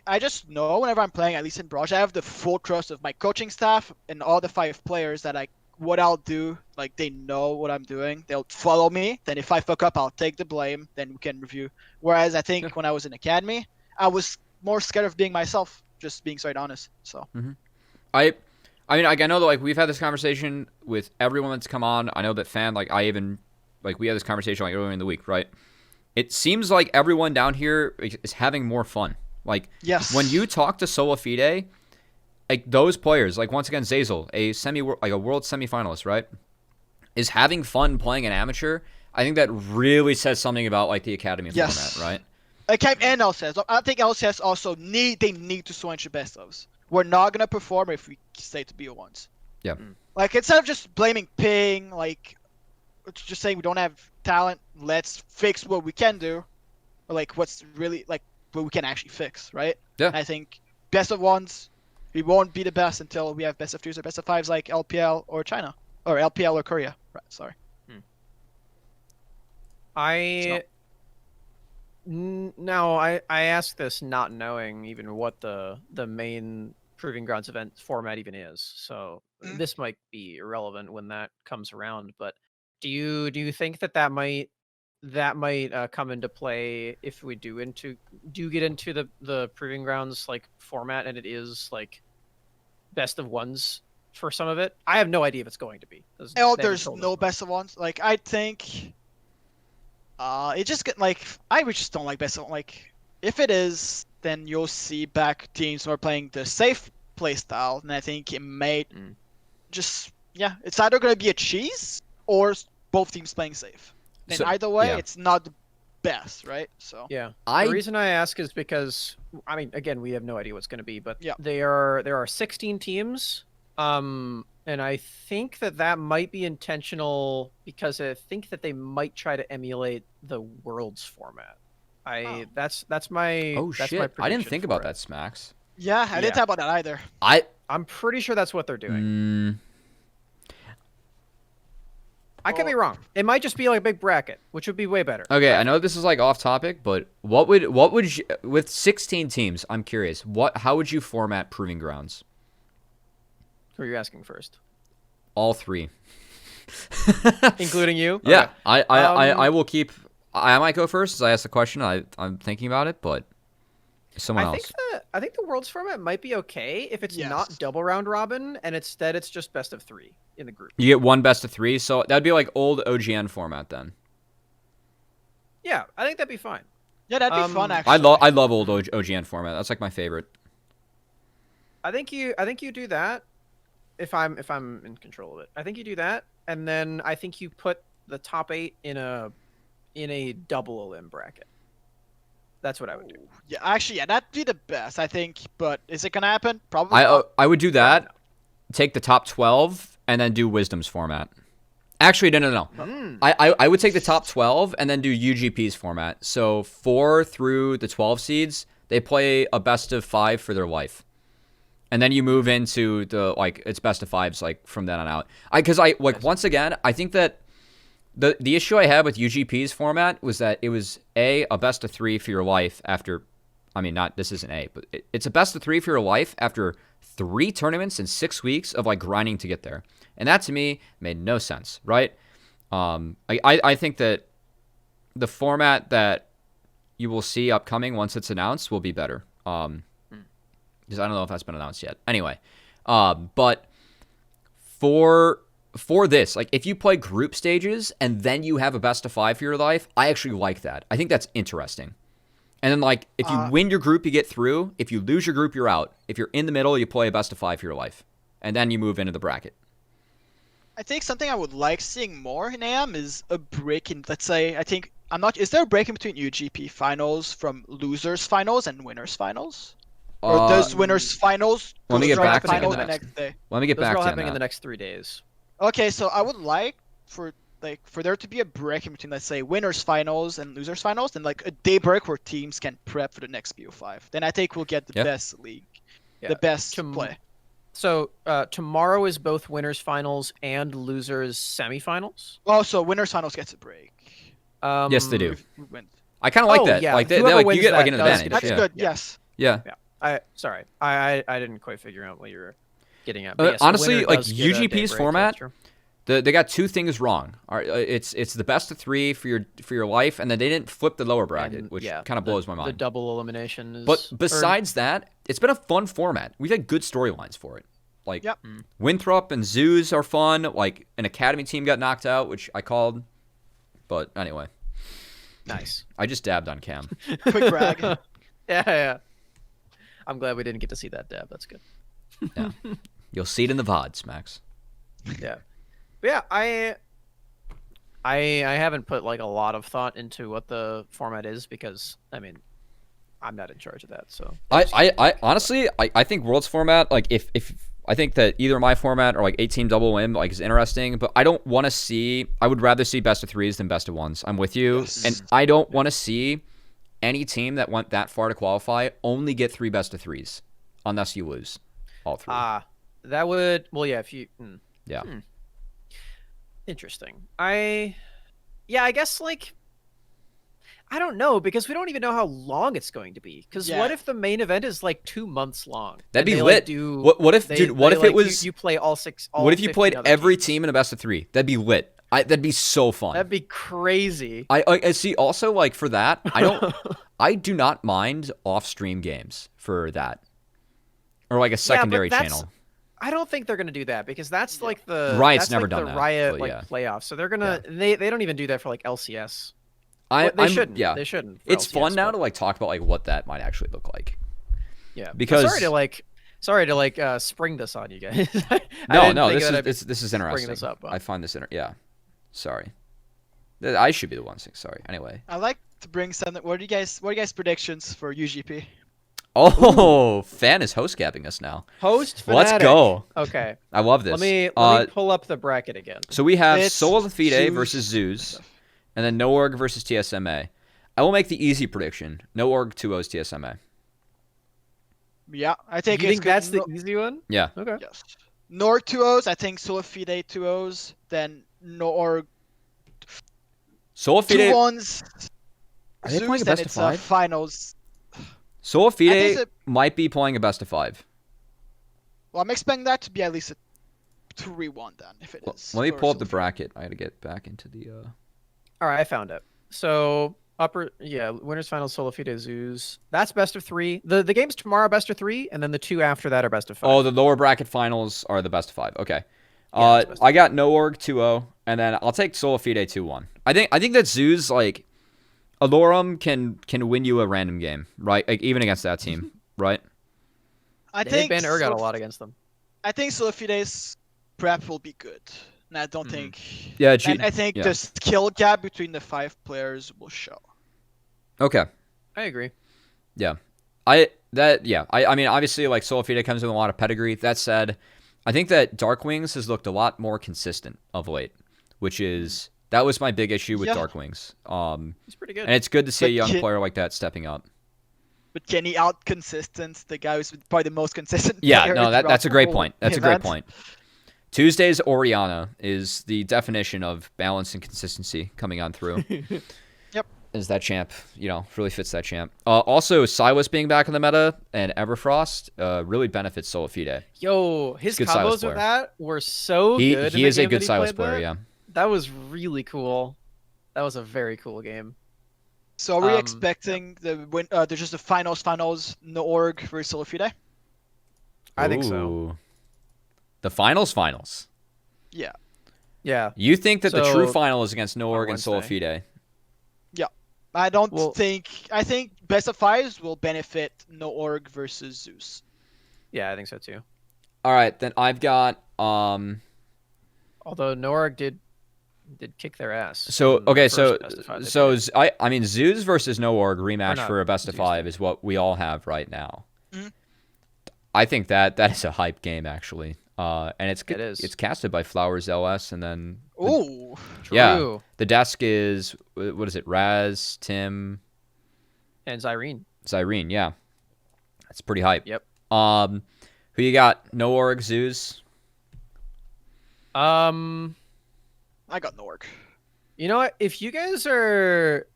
I just know whenever I'm playing, at least in Barrage, I have the full trust of my coaching staff and all the 5 players that I what I'll do. Like they know what I'm doing. They'll follow me. Then if I fuck up, I'll take the blame. Then we can review. Whereas I think when I was in academy, I was more scared of being myself. Just being straight honest. So. I mean, like I know that like we've had this conversation with everyone that's come on. I know that Fan, like I even like we had this conversation like earlier in the week, right? It seems like everyone down here is having more fun. Like Yes. when you talk to Sola Fide, like those players, like once again Zazel, a world semifinalist, right, is having fun playing an amateur. I think that really says something about like the academy Yes. format, right? Okay, and LCS. I think LCS also need to switch the best ofs. We're not gonna perform if we stay to BO1s. Yeah. Like instead of just blaming ping, like just saying we don't have talent, let's fix what we can do, or like what's really like what we can actually fix, right? Yeah. I think best of ones, we won't be the best until we have best of twos or best of fives like LPL or China or LPL or Korea. Right, sorry. Now I ask this not knowing even what the main Proving Grounds event format even is, so this might be irrelevant when that comes around. But do you think that might come into play if we do get into the Proving Grounds like format, and it is like best of ones for some of it? I have no idea if it's going to be. There's no best of ones. Like I think. It just get like I just don't like best of like if it is, then you'll see back teams who are playing the safe play style, and I think it may just it's either gonna be a cheese or both teams playing safe. And So- either way, yeah. it's not the best, right? So Yeah. The reason I ask is because I mean, again, we have no idea what's going to be, but Yeah. there are 16 teams, and I think that might be intentional because I think that they might try to emulate the Worlds format. That's my Oh that's shit! my I didn't prediction think for about it. that, Smax. yeah, I Yeah. didn't talk about that either. I'm pretty sure that's what they're doing. Mm, I could be wrong. It might just be like a big bracket, which would be way better. okay, I know this is like off topic, but what would you, with 16 teams? I'm curious. How would you format Proving Grounds? Who are you asking first? All three. Including you? Yeah, Okay. I will keep. I might go first as I ask the question. I'm thinking about it, but someone else. I think the Worlds format might be okay if it's not Yes. double round robin and instead it's just best of 3 in the group. You get one best of 3, so that'd be like old OGN format then. Yeah, I think that'd be fine. Yeah, that'd be fun actually. I love old OGN format. That's like my favorite. I think you do that if I'm in control of it. I think you do that, and then I think you put the top 8 in a double elim bracket. That's what I would do. Yeah, actually, yeah, that'd be the best, I think. But is it gonna happen? Probably. I would do that. Take the top 12 and then do Wisdom's format. Actually, no. I would take the top 12 and then do UGP's format. So 4 through the 12 seeds, they play a best of 5 for their life. And then you move into the like it's best of 5s like from then on out. Once again, I think that the issue I had with UGP's format was that it was a best of 3 for your life after this isn't A, but it's a best of 3 for your life after 3 tournaments in 6 weeks of like grinding to get there. And that to me made no sense, right? I think that the format that you will see upcoming once it's announced will be better. Because I don't know if that's been announced yet. Anyway, but for this, like if you play group stages and then you have a best of 5 for your life, I actually like that. I think that's interesting. And then like if you win your group, you get through. If you lose your group, you're out. If you're in the middle, you play a best of 5 for your life, and then you move into the bracket. I think something I would like seeing more in AM is a break in, let's say, is there a break in between UGP finals from losers finals and winners finals? Or does winners finals let me go get straight back to to finals that. the next day? Let me get Those back are all to happening in the that. next 3 days. Okay, so I would like for there to be a break in between, let's say, winners finals and losers finals, and like a day break where teams can prep for the next BO5. Then I think we'll get the best league, the best play. So tomorrow is both winners finals and losers semifinals. Also, winners finals gets a break. Yes, they do. We win. I kind of like Oh, that. yeah. Like Whoever you wins get like an that does advantage. That's Yeah. good. Yeah. Yes. Yeah. I didn't quite figure out what you were getting at. But yes, the Honestly, winner like does get a day UGP's break, format, that's true. They got two things wrong. It's the best of 3 for your life, and then they didn't flip the lower bracket, which kind of blows my mind. The double elimination is. But besides that, it's been a fun format. We've had good storylines for it. Like Winthrop and Zeus are fun. Like an academy team got knocked out, which I called. But anyway, nice. I just dabbed on Cam. Quick brag. Yeah. I'm glad we didn't get to see that dab. That's good. Yeah, you'll see it in the VODs, Max. Yeah. But yeah, I haven't put like a lot of thought into what the format is because I mean, I'm not in charge of that. So I honestly I think Worlds format, like if I think that either my format or like 8-team double win like is interesting, but I don't want to see. I would rather see best of 3s than best of 1s. I'm with you, and I don't want to see any team that went that far to qualify only get 3 best of 3s, unless you lose all 3. That would if you yeah. Interesting. I guess like I don't know because we don't even know how long it's going to be. Because what if the main event is like 2 months long? That'd be they, lit. Like, what if it was you play all 6? What if you played every teams? team in a best of 3? That'd be lit. That'd be so fun. That'd be crazy. I see. Also, like for that, I do not mind off-stream games for that, or like a secondary channel. I don't think they're gonna do that because that's like the Riot's that's never like done the that, Riot but like playoffs. So they're gonna they don't even do that for like LCS. They shouldn't. Yeah, they shouldn't. It's LCS, fun now to like talk about like what that might actually look like. Yeah, because sorry to spring this on you guys. This is interesting. This up, I find this sorry. I should be the one saying sorry. Anyway, I like to bring something. What are you guys predictions for UGP? Oh, Fan is host gapping us now. Host Fanatik. Let's go. Okay. I love this. Let me pull up the bracket again. So we have It's Soul of the Fide Zeus versus Zeus, and then No Org versus TSMA. I will make the easy prediction. No Org 2-0's TSMA. Yeah, I think You it's think that's the easy one? Yeah. Okay. Yes. Norg 2-0s, I think Solifide 2-0s, then Norg Soul of Fide. 2-1s. Are they playing Zeus, a then best of it's 5? finals. Soul of I think Fide it's might be playing a best of 5. Well, I'm expecting that to be at least a 3-1 then, if it is. Let me for pull up the Solifide. bracket. I got to get back into the. All right, I found it. So winners finals Solo Fide Zeus. That's best of 3. The games tomorrow are best of 3, and then the 2 after that are best of 5. Oh, the lower bracket finals are the best of 5. Okay. Yeah, it's best of I got No Org 2-0, and then I'll take Soul of Fide 2-1. I think that Zeus like Alorum can win you a random game, right? Like even against that team, right? I They think ban Urgot a lot against them. I think Solifide's prep will be good. And I don't think. Yeah, And I think the skill gap between the 5 players will show. Okay. I agree. Yeah. I mean obviously like Soul of Fide comes with a lot of pedigree. That said, I think that Darkwings has looked a lot more consistent of late, which is that was my big issue with Darkwings. He's pretty good. And it's good to see a young But player like that stepping up. But can he out consistent the guy who's probably the most consistent Yeah, player no, that's throughout a the great whole point. That's a great event? point. Tuesday's Oriana is the definition of balance and consistency coming on through. Yep. Is that champ, really fits that champ. Also, Silas being back in the meta and Everfrost really benefits Soul of Fide. Yo, his Good Silas combos player. with that were so He good. is a good Silas player, yeah. That was really cool. That was a very cool game. So are we expecting there's just the finals, no org versus Solifide? I think so. Ooh. The finals. Yeah. Yeah. You think that the So, true final is against No Org and Soul of Wednesday. Fide? I don't Well- think I think best of 5s will benefit no org versus Zeus. Yeah, I think so too. All right, then I've got Although Norg did kick their ass. So in the okay, first best of five they played. I mean Zeus versus No Org rematch not for a best of Zeus, 5 is what we all have right now. Mhm. I think that is a hype game actually, and it's It is. it's casted by Flowers LS, and then Ooh. yeah, True. the desk is what is it? Raz, Tim, And Zyrene. Zyrene. Yeah, that's pretty hype. Yep. Who you got? No Org, Zeus. I got no org. You know what? If you guys are,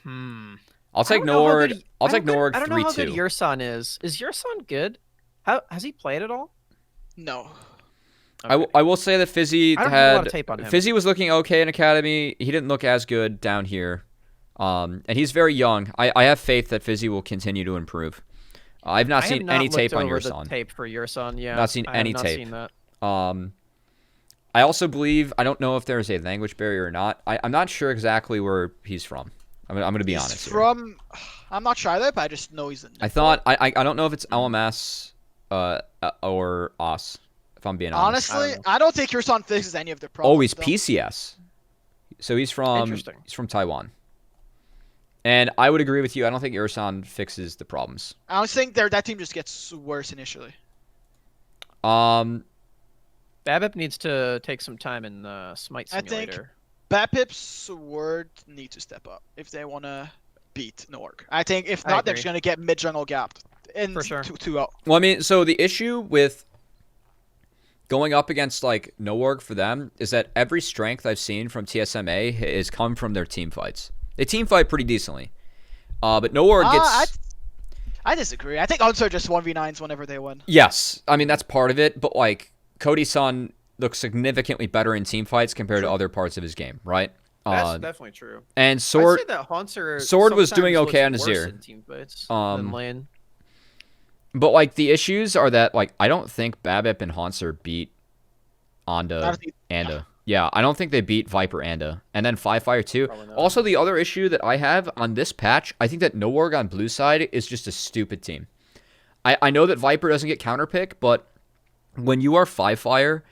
I'll take I don't know how Norg. good- I'll I take don't good- Norg I don't know how 3-2. good Yurson is. Is Yurson good? How has he played at all? No. Okay. I will say that Fizzy I don't have a lot had of tape on him. Fizzy was looking okay in Academy. He didn't look as good down here, and he's very young. I have faith that Fizzy will continue to improve. I've not I seen have not any looked tape on over Yurson. the tape for Yurson. Yeah, Not seen I have any not tape. seen that. I also believe I don't know if there's a language barrier or not. I'm not sure exactly where he's from. I'm going to be honest. He's Here. from. I'm not sure either, but I just know he's in. I thought I don't know if it's LMS or OS. If I'm being honest. Honestly, I don't think Yurson fixes any of the problems. Oh, he's though. PCS. So he's from Interesting. he's from Taiwan. And I would agree with you. I don't think Urson fixes the problems. I honestly think that team just gets worse initially. Um, Babip needs to take some time in the Smite I think- simulator. Bapip's Word need to step up if they want to beat Norg. I think if I not, they're agree. just going to get mid-jungle gapped. And For sure. 2-0. well, I mean, so the issue with going up against like Noorg for them is that every strength I've seen from TSMA has come from their team fights. They team fight pretty decently, but Noorg gets. I disagree. I think Unser just 1v9s whenever they win. Yes, I mean that's part of it, but like Cody-san looks significantly better in team fights compared to other parts of his game, right? That's definitely true. And I'd Sword, say that Haunter Sword was sometimes doing okay looks on worse Azir. in team fights Um, than lane. but like the issues are that like I don't think Babip and Haunter beat I Anda don't think- Anda. Yeah, I don't think they beat Viper Anda. And then Fire too. Probably not. Also, the other issue that I have on this patch, I think that Noorg on blue side is just a stupid team. I know that Viper doesn't get counterpick, but when you are Fire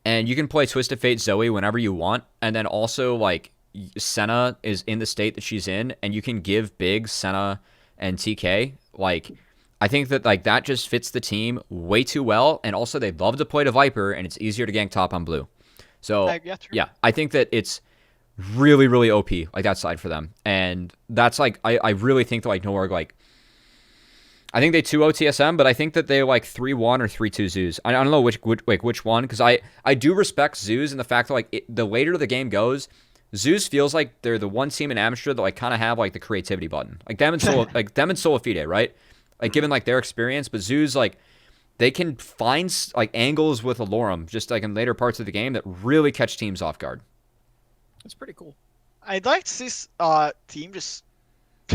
and you can play Twisted Fate Zoe whenever you want, and then also like Senna is in the state that she's in, and you can give big Senna and TK, like I think that like that just fits the team way too well, and also they love to play to Viper, and it's easier to gank top on blue. So Yeah, true. yeah, I think that it's really, really OP like that side for them, and that's like I really think that like Noorg like I think they 2-0 TSM, but I think that they like 3-1 or 3-2 Zeus. I don't know which one because I do respect Zeus in the fact that like the later the game goes, Zeus feels like they're the one team in amateur that like kind of have like the creativity button, like them and Sola Fide, right? Like given like their experience, but Zeus like they can find like angles with Alorum just like in later parts of the game that really catch teams off guard. That's pretty cool. I'd like to see this team just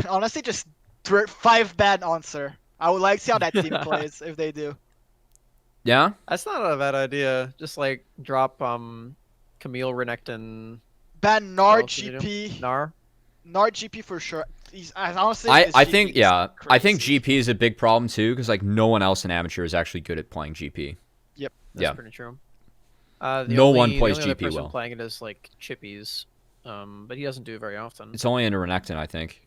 honestly just 5 bad answer. I would like to see how that team plays if they do. Yeah, That's not a bad idea. Just like drop Camille, Renekton, Ban what Nard else did you GP. do? Nar. Nard GP for sure. Honestly, I his think GP is I think crazy. GP is a big problem too because like no one else in amateur is actually good at playing GP. That's Yeah. pretty true. No one plays the only GP other person well. playing it is like Chippies, but he doesn't do it very often. It's only into Renekton, I think,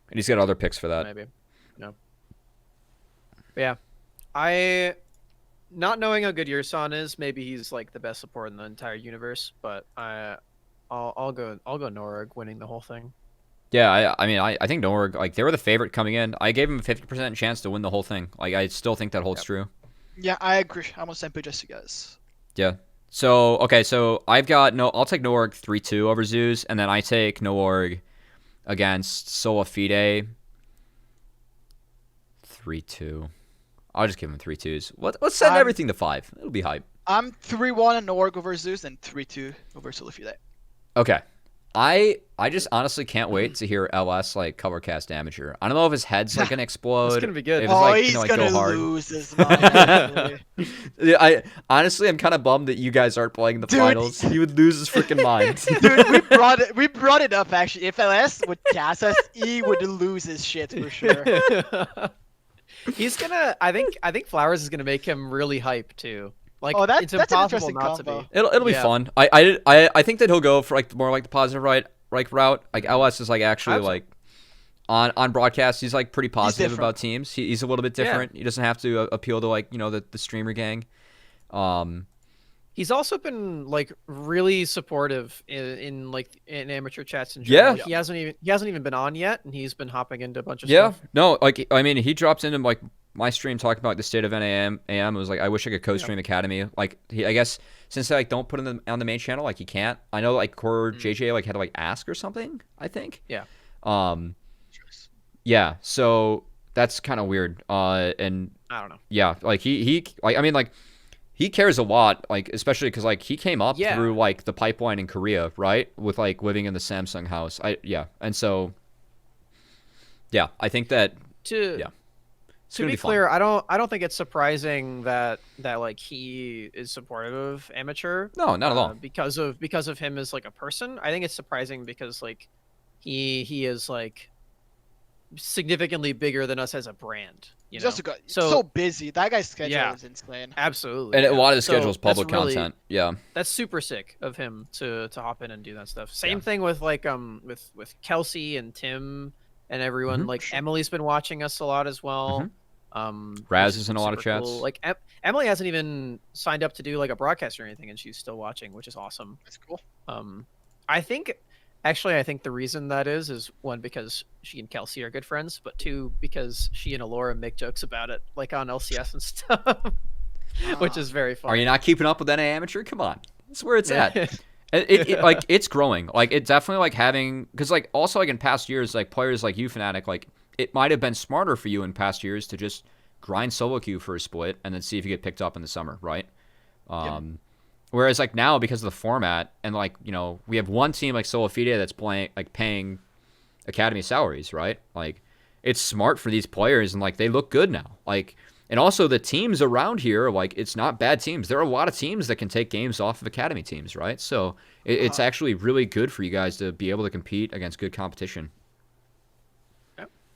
and he's got other picks for that. Maybe. No. But yeah, not knowing how good Yurson is, maybe he's like the best support in the entire universe. But I'll go Norg winning the whole thing. Yeah, I mean, I think Noorg, like, they were the favorite coming in. I gave him a 50% chance to win the whole thing. Like, I still think that holds true. Yeah, I agree. I'm on the same page as you guys. Yeah. So, okay, so I'll take Noorg 3-2 over Zeus, and then I take Noorg against Sola Fide 3-2. I'll just give him 3-2s. Let's send everything to 5. It'll be hype. I'm 3-1 in Norg over Zeus and 3-2 over Solifide. Okay. I just honestly can't wait to hear LS like cover cast amateur. I don't know if his head's like gonna explode. It's gonna be good. If it's, like, He's like, gonna go hard. lose his mind. Yeah, I'm kind of bummed that you guys aren't playing the Dude. finals. He would lose his freaking mind. Dude, we brought it up actually. If LS would cast us, he would lose his shit for sure. He's gonna. I think Flowers is gonna make him really hype too. Like, Oh, it's that's an impossible interesting not to combo. be. It'll be Yeah. fun. I think that he'll go for like more like the positive route. Like LS is like actually Absolutely. like on broadcast he's like pretty positive different. about teams. He's a little bit Yeah. different. He doesn't have to appeal to like the streamer gang. He's also been like really supportive in amateur chats in Yeah. general. He hasn't even been on yet, and he's been hopping into a bunch of Yeah. stuff. No, like I mean he dropped into like my stream talking about the state of NAM. It was like I wish I could co-stream Academy. Like I guess since I like don't put him on the main channel, like he can't. I know like Core JJ like had to like ask or something. I think. Yeah. Yeah. So that's kind of weird. And I don't know. yeah, like he like I mean like he cares a lot, like especially because like he came up Yeah. through like the pipeline in Korea, right? With like living in the Samsung house. And so yeah, I think that To yeah, it's to gonna be be fun. clear, I don't think it's surprising that like he is supportive of Amateur. No, not at all. Because of him as like a person. I think it's surprising because like he is like significantly bigger than us as a brand. You He's know, also so busy. That guy's schedule yeah, is insane. absolutely. And a Yeah. lot of the So schedule is that's public really content. Yeah. that's super sick of him to hop in and do that stuff. Same Yeah. thing with like with Kelsey and Tim and everyone. Mhm. Like Sure. Emily's been watching us a lot as well. Raz which is has in been a lot of super chats. cool. Like Emily hasn't even signed up to do like a broadcast or anything, and she's still watching, which is awesome. That's cool. I think actually the reason that is one because she and Kelsey are good friends, but two because she and Alora make jokes about it, like on LCS and stuff, which is very fun. Are you not keeping up with NA Amateur? Come on, that's where it's at. It like it's growing. Like it's definitely like having because like also like in past years like players like you Fnatic like it might have been smarter for you in past years to just grind solo queue for a split and then see if you get picked up in the summer, right? Whereas like now because of the format and like you know we have one team like Solo Fide that's paying academy salaries, right? Like it's smart for these players and like they look good now. Like and also the teams around here like it's not bad teams. There are a lot of teams that can take games off of academy teams, right? So it's actually really good for you guys to be able to compete against good competition.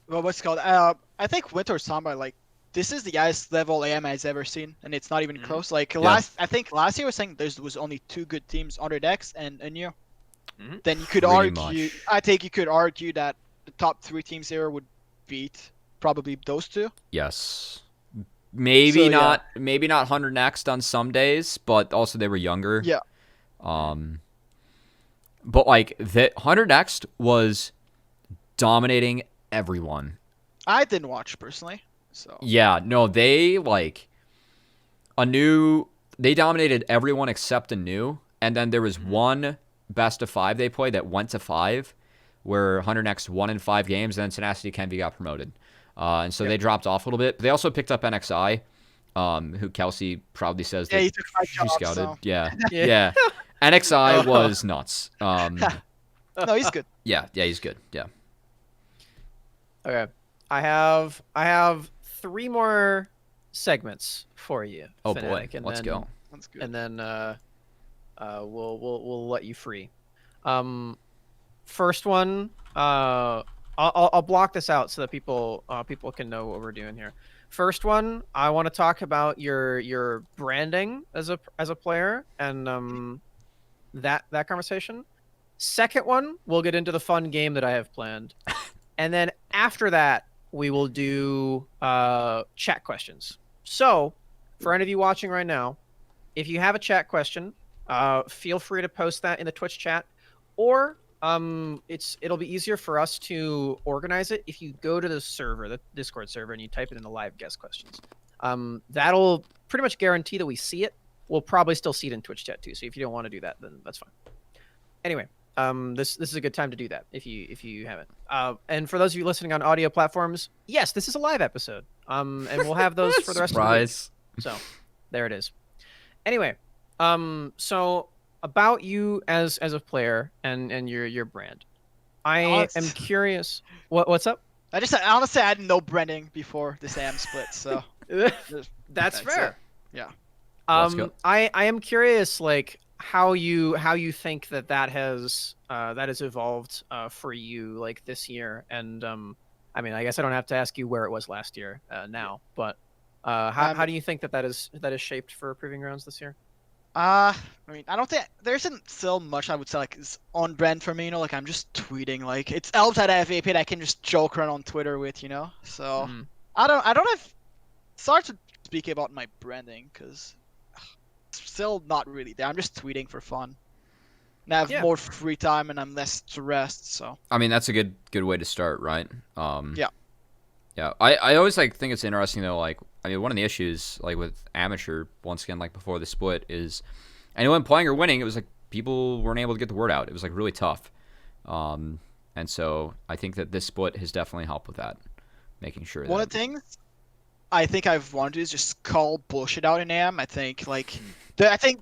Well, what's it called? I think Winter Samba, like, this is the highest level AM has ever seen, and it's not even close. Like I think last year was saying there was only 2 good teams, Under Dex and Anu. Then you could Pretty argue, much. I think you could argue that the top 3 teams here would beat probably those 2. Yes. Maybe So, not 100 next on some days, but also they were younger. Yeah. But like the 100 next was dominating everyone. I didn't watch personally, so. Yeah, no, they like they dominated everyone except Anu, and then there was one best of 5 they played that went to 5, where 100 next won in 5 games, and then Tenacity Kenvi got promoted. And so they dropped off a little bit. But they also picked up NXI, who Kelsey proudly says that Yeah, he took my she job, scouted. so. Yeah, Yeah. yeah. NXI was nuts. No, he's good. Yeah, he's good. Yeah. Okay, I have 3 more segments for you. Oh Fnatic, boy, and let's then, go. That's good. And then we'll let you free. First one, I'll block this out so that people can know what we're doing here. First one, I want to talk about your branding as a player and that conversation. Second one, we'll get into the fun game that I have planned, and then after that, we will do chat questions. So, for any of you watching right now, if you have a chat question, feel free to post that in the Twitch chat, or it'll be easier for us to organize it if you go to the server, the Discord server, and you type it in the live guest questions. That'll pretty much guarantee that we see it. We'll probably still see it in Twitch chat too. So if you don't want to do that, then that's fine. Anyway, this is a good time to do that if you haven't. And for those of you listening on audio platforms, yes, this is a live episode. And we'll have those for the rest of the week. So there it is. Anyway, so about you as a player and your brand, I am curious. What's up? Honestly, I didn't know branding before this AM split, so That's fair. Yeah. Let's go. I am curious, like how you think that has evolved for you like this year, and I mean, I guess I don't have to ask you where it was last year now, but how do you think that is shaped for Proving Grounds this year? I mean, I don't think there isn't still much I would say like is on brand for me. You know, like I'm just tweeting. Like it's elves that I have AP that I can just joke around on Twitter with. You know, so I don't have. It's hard to speak about my branding because it's still not really there. I'm just tweeting for fun. And I have more free time and I'm less stressed. So I mean, that's a good way to start, right? Yeah. Yeah, I always like think it's interesting though. Like, I mean, one of the issues like with amateur, once again, like before the split, is anyone playing or winning, it was like people weren't able to get the word out. It was like really tough, and so I think that this split has definitely helped with that, making sure. One of the things I think I've wanted to do is just call bullshit out in AM. I think like,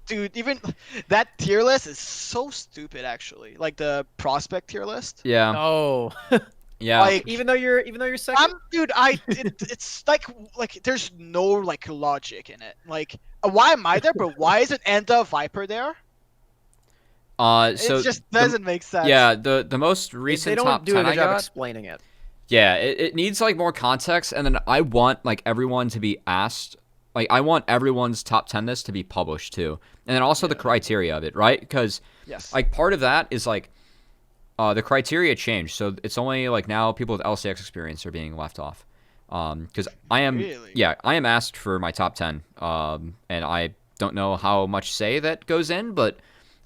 dude, even that tier list is so stupid actually. Like the prospect tier list. Yeah. Oh, Yeah. Like even though you're 2nd. dude, it's like there's no like logic in it. Like why am I there? But why isn't Enda Viper there? So It just doesn't make sense. yeah, the most They recent don't top do 10 a I good job got. explaining it. Yeah, it needs like more context, and then I want like everyone to be asked. Like I want everyone's top 10 list to be published too, and then also the criteria of it, right? Because Yes. like part of that is like the criteria changed, so it's only like now people with LCX experience are being left off. Because I am, Really? yeah, I am asked for my top 10, and I don't know how much say that goes in, but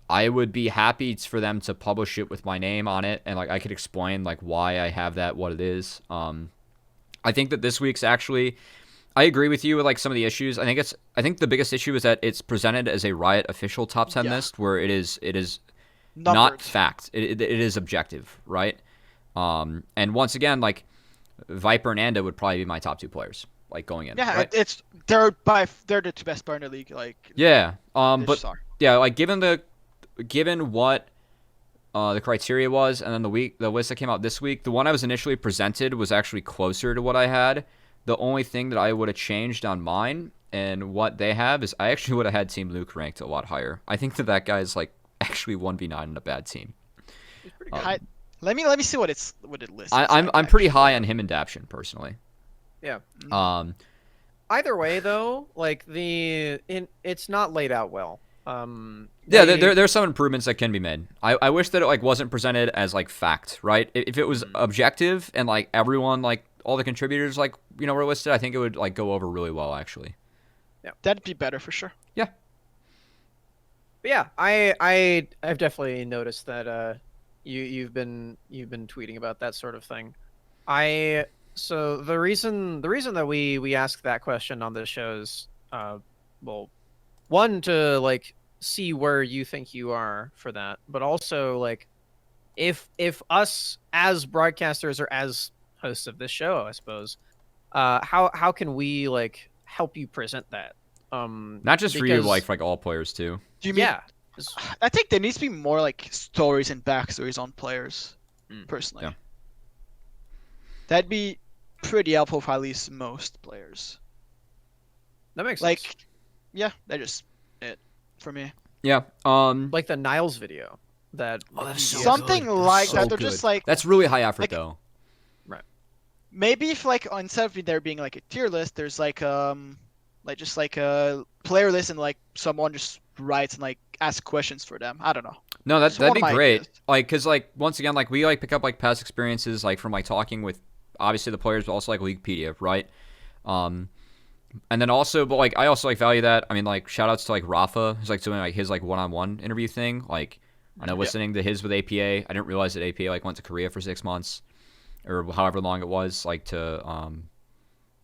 I would be happy for them to publish it with my name on it, and like I could explain like why I have that, what it is. I think that this week's actually, I agree with you with like some of the issues. I think the biggest issue is that it's presented as a Riot official top 10 Yeah. list, where it is Numbered. not fact. It is objective, right? And once again, like Viper and Anda would probably be my top 2 players, like going in. Yeah, right? they're the 2 best player in the league. Like Yeah. they But just are. yeah, like given what the criteria was, and then the list that came out this week, the one I was initially presented was actually closer to what I had. The only thing that I would have changed on mine and what they have is I actually would have had Team Luke ranked a lot higher. I think that guy's like actually 1v9 in a bad team. It's pretty good. Let me see what it lists. I'm pretty high on him and Daption personally. Yeah. Um, Either way, though, like it's not laid out well. Yeah, they- there's some improvements that can be made. I wish that it like wasn't presented as like fact, right? If it was objective and like everyone, like all the contributors, like were listed, I think it would like go over really well actually. That'd be better for sure. But yeah, I've definitely noticed that you've been tweeting about that sort of thing. So the reason that we ask that question on this show is well, one, to like see where you think you are for that, but also like if us as broadcasters or as hosts of this show, I suppose, how can we like help you present that? Not just for you, because- like for like all players too. Do you mean? yeah. I think there needs to be more like stories and backstories on players. Personally, Yeah. that'd be pretty helpful for at least most players. That makes Like, sense. yeah, that's just it for me. Yeah. Like the Niles video that that's so Something good. like So that. They're good. just like That's really high effort like- though. maybe if like instead of there being like a tier list, there's like just like a player list and like someone just writes and like asks questions for them. I don't know. No, It's that'd one be of my great. ideas. Like, cause like once again, like we like pick up like past experiences, like from like talking with obviously the players, but also like Wikipedia, right? And then also, but like I also like value that. I mean, like shout outs to like Rafa, who's like doing like his like one-on-one interview thing. Like I know listening to his with APA, I didn't realize that APA like went to Korea for 6 months or however long it was, like to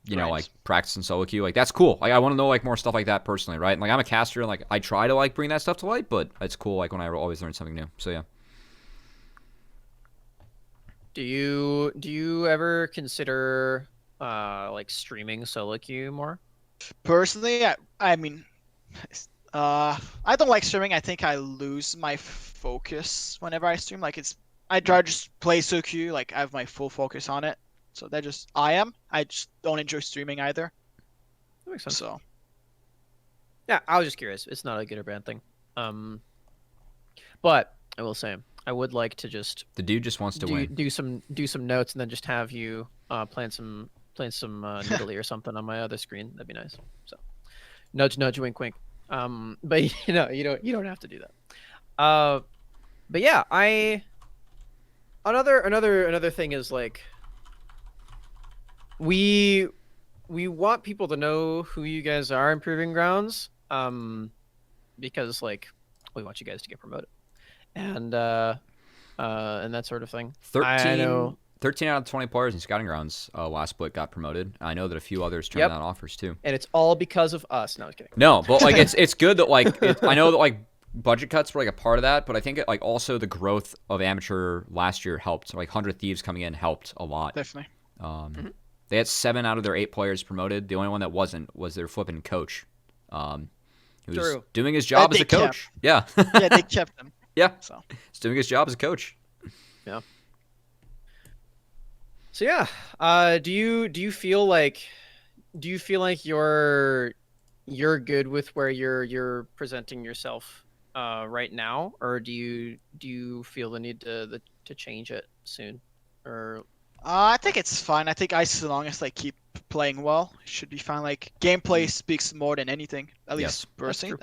Right. like practice in solo queue. Like that's cool. Like I want to know like more stuff like that personally, right? And like I'm a caster and like I try to like bring that stuff to light, but it's cool like when I always learn something new. So yeah. Do you ever consider like streaming solo queue more? Personally, I mean, I don't like streaming. I think I lose my focus whenever I stream. Like I try to just play SoQ. Like I have my full focus on it. So that just I just don't enjoy streaming either. That makes sense. So Yeah, I was just curious. It's not a good or bad thing. But I will say I would like to just The dude just wants to win. do some notes and then just have you playing some Nidalee or something on my other screen. That'd be nice. So nudge nudge wink wink. But you don't have to do that. But yeah, another thing is like we want people to know who you guys are in Proving Grounds, because like we want you guys to get promoted and that sort of thing. 13 out of 20 players in Scouting Grounds last split got promoted. I know that a few others turned Yep. down offers too. And it's all because of us. No, I was kidding. No, but like it's good that like I know that like budget cuts were like a part of that, but I think it, like also the growth of amateur last year helped. Like 100 Thieves coming in helped a lot. definitely. They had 7 out of their 8 players promoted. The only one that wasn't was their flipping coach. He was doing his job as a coach. Yeah. Yeah, they kept him. Yeah. So He's doing his job as a coach. Yeah. So yeah, do you feel like you're good with where you're presenting yourself right now, or do you feel the need to change it soon, or? I think it's fine. I think as long as I keep playing well, it should be fine. Like gameplay speaks more than anything, at least personally.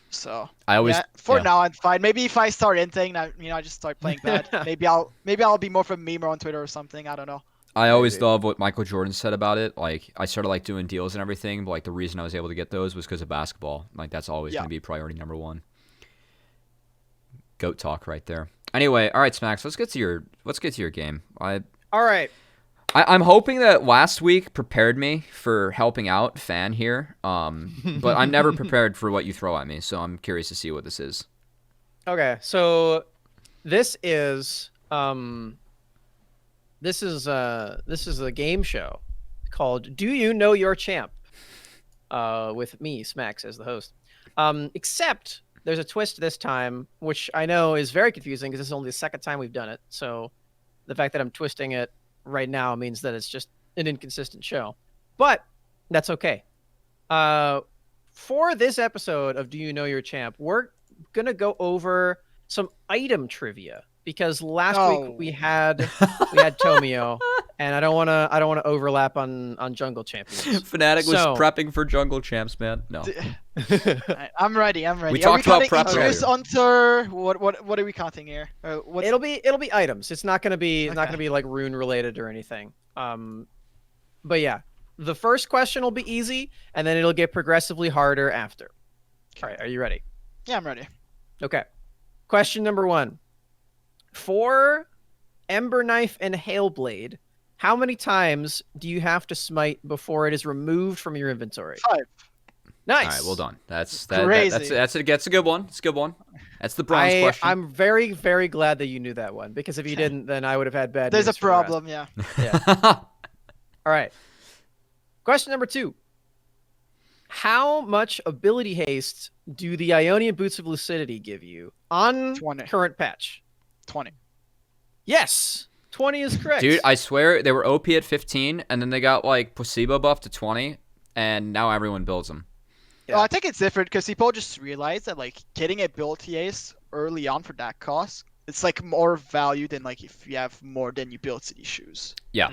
So I always now I'm fine. Maybe if I start anything, I just start playing bad. maybe I'll be more of a meme on Twitter or something. I don't know. I always love what Michael Jordan said about it. Like, I started like doing deals and everything, but like the reason I was able to get those was because of basketball. Like, that's always going to be priority number 1. Goat talk right there. Anyway, all right, Smax, let's get to your game. All right. I'm hoping that last week prepared me for helping out Fan here, but I'm never prepared for what you throw at me, so I'm curious to see what this is. Okay, so this is a game show called Do You Know Your Champ? With me, Smax, as the host. Except there's a twist this time, which I know is very confusing because this is only the second time we've done it. So the fact that I'm twisting it right now means that it's just an inconsistent show. But that's okay. For this episode of Do You Know Your Champ, we're going to go over some item trivia. Because last week we had Tomio, and I don't want to overlap on Jungle Champions. Fnatic was prepping for Jungle Champs, man. No, I'm ready. We talked about prep earlier. What are we counting here? It'll be items. It's not gonna be like rune related or anything. But yeah, the first question will be easy, and then it'll get progressively harder after. All right, are you ready? Yeah, I'm ready. Okay. Question number 1. For Ember Knife and Hailblade, how many times do you have to smite before it is removed from your inventory? 5. Nice. All right, well done. That's crazy. That's a good one. It's a good one. That's the bronze question. I'm very, very glad that you knew that one, because if you didn't, then I would have had bad news. There's a problem, yeah. All right. Question number 2. How much ability haste do the Ionian Boots of Lucidity give you on 20. Current patch? 20. Yes, 20 is correct. Dude, I swear they were OP at 15, and then they got like placebo buff to 20, and now everyone builds them. Yeah. Well, I think it's different because people just realize that like getting ability ace early on for that cost, it's like more value than like if you have more than you build city shoes. Yeah.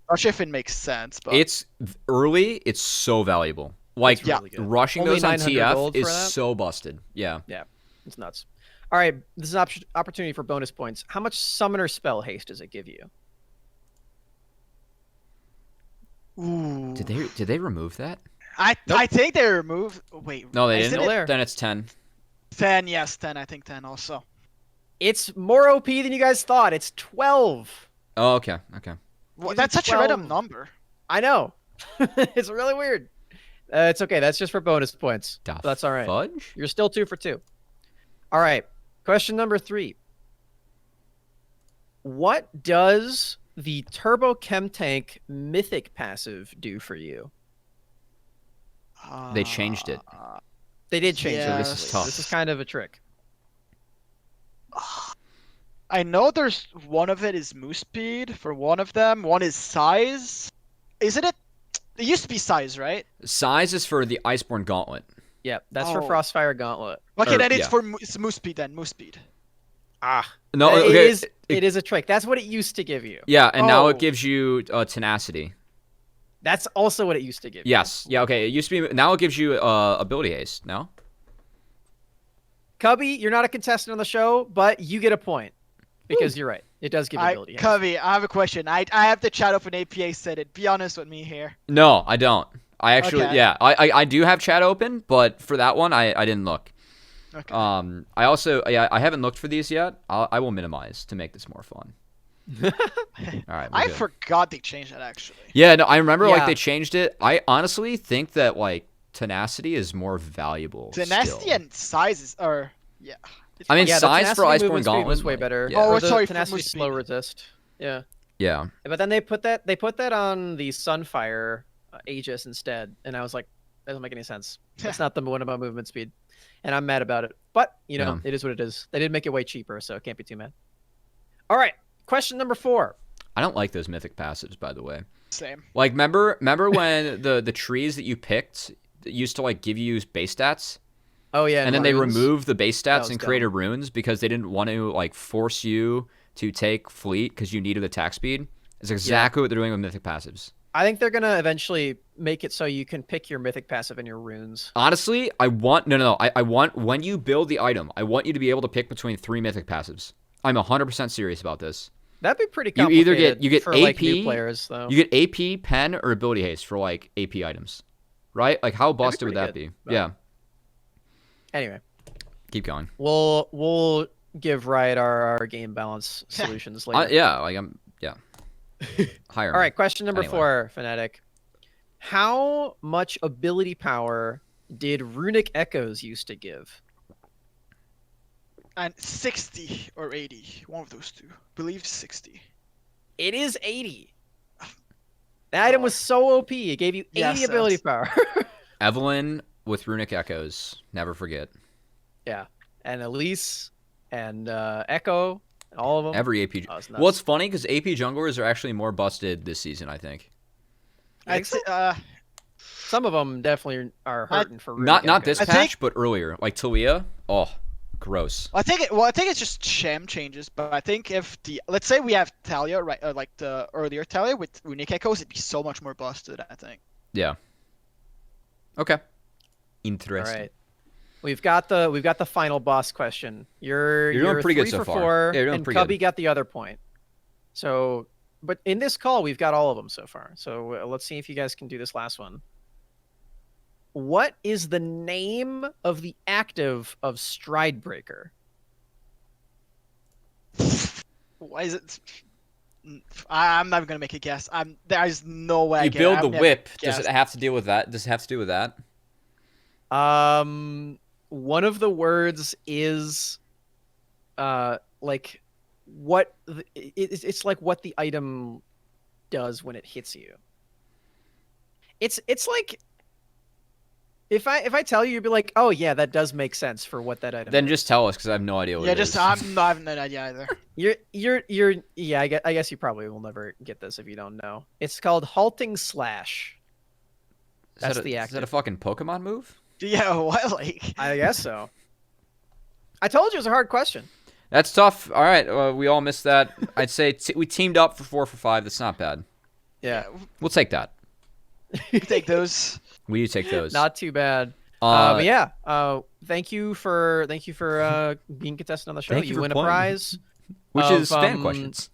Not sure if it makes sense, but it's early. It's so valuable. Like really rushing Only those on 900 TF gold is for that? so busted. Yeah. Yeah, it's nuts. All right, this is an opportunity for bonus points. How much summoner spell haste does it give you? ooh. Did they remove that? I think they removed. Wait. No, they isn't didn't. Still there. Then it's 10. 10, yes, 10. I think 10 also. It's more OP than you guys thought. It's 12. Oh, okay. Okay. Well, that's such a 12. random number. I know. It's really weird. It's okay. That's just for bonus points. Da That's all right. Fudge? You're still 2 for 2. All right. Question number 3. What does the Turbo Chem Tank Mythic passive do for you? They changed it. They did change it. Yes. This is tough. This is kind of a trick. I know there's one of it is move speed for one of them. One is size. Isn't it? It used to be size, right? Size is for the Iceborne Gauntlet. Yep, that's for Oh. Frostfire Gauntlet. Okay, Or- then it's yeah. for it's move speed then. Move speed. No, okay. It is a trick. That's what it used to give you. Yeah, and now Oh. it gives you tenacity. That's also what it used to give you. Yes. Yeah. Okay. It used to be. Now it gives you ability haste. No. Cubby, you're not a contestant on the show, but you get a point. Because you're right. It does give ability. haste. Covey, I have a question. I have the chat open. APA said it. Be honest with me here. No, I don't. I actually, Okay. yeah, I do have chat open, but for that one, I didn't look. Okay. I also, yeah, I haven't looked for these yet. I will minimize to make this more fun. All right. we're I good. forgot they changed that actually. Yeah, no, I remember like Yeah. they changed it. I honestly think that like tenacity is more valuable. Tenacity still. and sizes are I mean, Yeah, the size for tenacity Iceborne movement speed Gauntlet was way like, better. yeah. Oh, Or the sorry, for tenacity movement slow speed. resist. Yeah. Yeah. But then they put that on the Sunfire Aegis instead, and I was like, that doesn't make any sense. That's not the one about movement speed, and I'm mad about it. But Yeah. it is what it is. They did make it way cheaper, so can't be too mad. All right, question number 4. I don't like those mythic passives, by the way. Same. Like, remember when the trees that you picked that used to like give you base stats, Oh yeah, and then they runes. removed the base That stats was and created dumb. runes because they didn't want to like force you to take fleet because you needed attack speed. It's exactly what they're doing with mythic passives. I think they're gonna eventually make it so you can pick your mythic passive and your runes. Honestly, I want no. I want when you build the item, I want you to be able to pick between 3 mythic passives. I'm 100% serious about this. That'd be pretty You complicated. either get for AP, like new players though. you get AP, pen, or ability haste for like AP items, right? Like how busted would pretty that good, be? but- Yeah, Anyway, keep going. we'll give Riot our game balance solutions later. Yeah, higher. All right, question number Anyway. 4, Fnatic. How much ability power did Runic Echoes used to give? And 60 or 80, one of those two. Believe 60. It is 80. That item was so OP. It gave you 80 Yes, ability that's- power. Evelyn with runic echoes. Never forget. Yeah, and Elise and Echo and all of them. Every AP. Oh, it's nuts. Well, it's funny because AP junglers are actually more busted this season. I think. You think so? Some of them definitely are hurting for Runic Not this I patch, think- but earlier, like Talia. Oh, gross. I think it's just sham changes, but I think if let's say we have Talia, right, like the earlier Talia with Runic Echoes, it'd be so much more busted, I think. Yeah. Okay. All Interesting. right. We've got the final boss question. You're doing pretty good 3 so for far. 4, Yeah, you're doing and pretty Cubby good. got the other point. So, but in this call, we've got all of them so far. So let's see if you guys can do this last one. What is the name of the active of Stridebreaker? Why is it? I'm not gonna make a guess. There's no way. I You get build I've the never whip. Does guessed. it have to deal with that? Does it have to do with that? One of the words is, like, what it's like what the item does when it hits you. It's like if I tell you, you'd be like, oh yeah, that does make sense for what that item. Then is. just tell us because I have no idea what Yeah, it just is. I have no idea either. You're yeah. I guess you probably will never get this if you don't know. It's called Halting Slash. That's the Is active. that a fucking Pokemon move? Yeah, what like? I guess so. I told you it was a hard question. That's tough. All right, we all missed that. I'd say we teamed up for 4 for 5. That's not bad. Yeah, We'll take that. we take those. We do take those. not too bad. But yeah, thank you for being contestant on the show. Thank you for win a playing. prize, which of, is fan questions.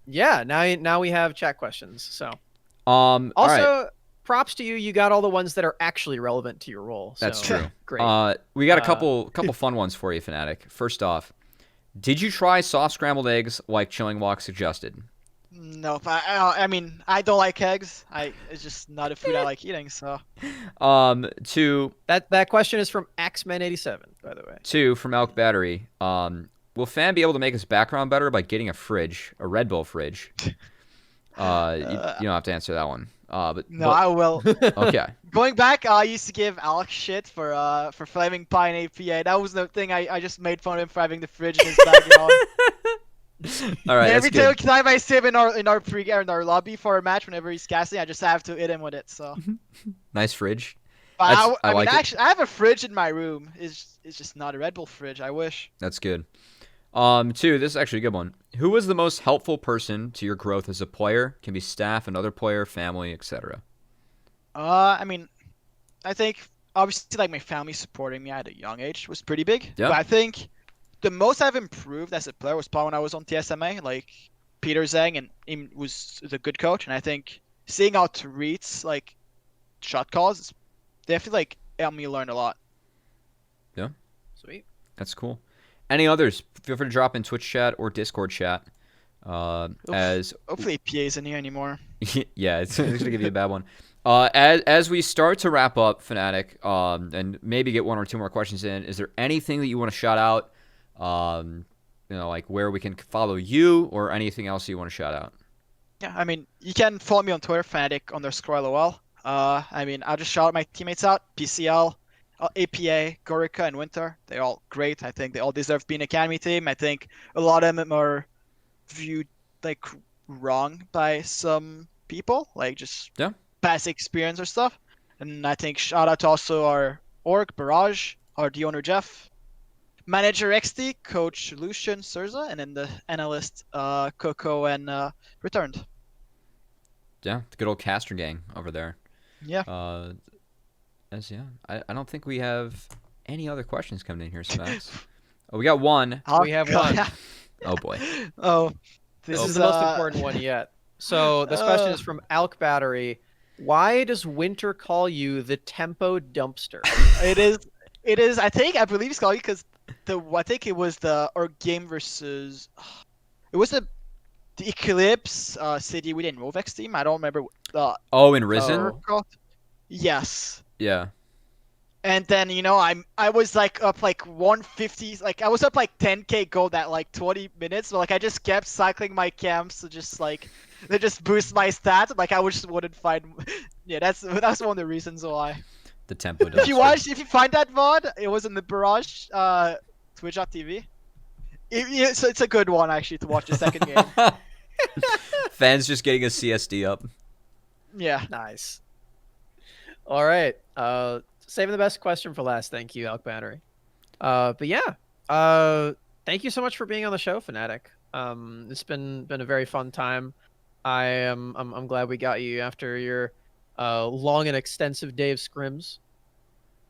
Yeah, now we have chat questions. So All also, right. props to you. You got all the ones that are actually relevant to your role. So, That's true. Great. We got a couple fun ones for you, Fnatic. First off, did you try soft scrambled eggs like Chilling Walk suggested? No, I mean I don't like eggs. It's just not a food I like eating. So Two That question is from Axman87, by the way. from Elk Battery. Will Fan be able to make his background better by getting a fridge, a Red Bull fridge? You don't have to answer that one. no, I will. Okay. Going back, I used to give Alex shit for Flaming Pie and APA. That was the thing. I just made fun of him for having the fridge in his background. All right. Every That's good. time I see him in our lobby for a match, whenever he's casting, I just have to hit him with it. So. Nice fridge. But I mean, like it. actually, I have a fridge in my room. It's just not a Red Bull fridge. I wish. That's good. Two, this is actually a good one. Who was the most helpful person to your growth as a player? Can be staff, another player, family, etc. I mean, I think obviously like my family supporting me at a young age was pretty big. Yeah. But I think the most I've improved as a player was probably when I was on TSMA. Like Peter Zhang and him was a good coach, and I think seeing how Tarit's like shot calls definitely like helped me learn a lot. Sweet. That's cool. Any others? Feel free to drop in Twitch chat or Discord chat. As Hopefully PA isn't here anymore. yeah, it's gonna give you a bad one. As we start to wrap up, Fnatic, and maybe get one or two more questions in, is there anything that you want to shout out? Like where we can follow you or anything else you want to shout out? Yeah, I mean, you can follow me on Twitter, Fanatiik_LOL. I mean, I'll just shout my teammates out: PCL, APA, Gorica, and Winter. They're all great. I think they all deserve being an academy team. I think a lot of them are viewed like wrong by some people, like just Yeah. past experience or stuff. And I think shout out to also our org, Barrage, our D owner Jeff, manager XD, coach Lucian Surza, and then the analyst Coco and Returned. Yeah, the good old caster gang over there. Yeah. I don't think we have any other questions coming in here, Smax. Oh, we got one. We have one. Oh boy. Oh, This is the most important one yet. So this question is from Alk Battery. Why does Winter call you the tempo dumpster? It is. I believe it's called because I think it was our game versus. It was the Eclipse City we didn't move X team. I don't remember. Oh, in Risen? Yes. Yeah. And then I was like up like 150, like I was up like 10k gold at like 20 minutes, but like I just kept cycling my camps to just like they just boost my stats. Like I just wouldn't find. Yeah, that's one of the reasons why. The tempo dumpster. If you find that VOD, it was in the Barrage Twitch.tv. It's a good one actually to watch the second game. Fans just getting a CSD up. Yeah. Nice. All right. Saving the best question for last. Thank you, Alk Battery. But yeah. Thank you so much for being on the show, Fnatic. It's been a very fun time. I'm glad we got you after your long and extensive day of scrims.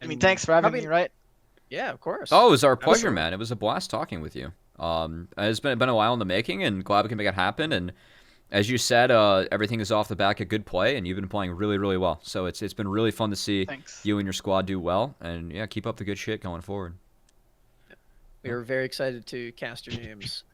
I mean, thanks for having me, right? Yeah, of course. Oh, it was our pleasure, man. It was a blast talking with you. It's been a while in the making, and glad we can make it happen. And as you said, everything is off the back of good play, and you've been playing really, really well. So it's been really fun to see you and your squad do well, and yeah, keep up the good shit going forward. We are very excited to cast your names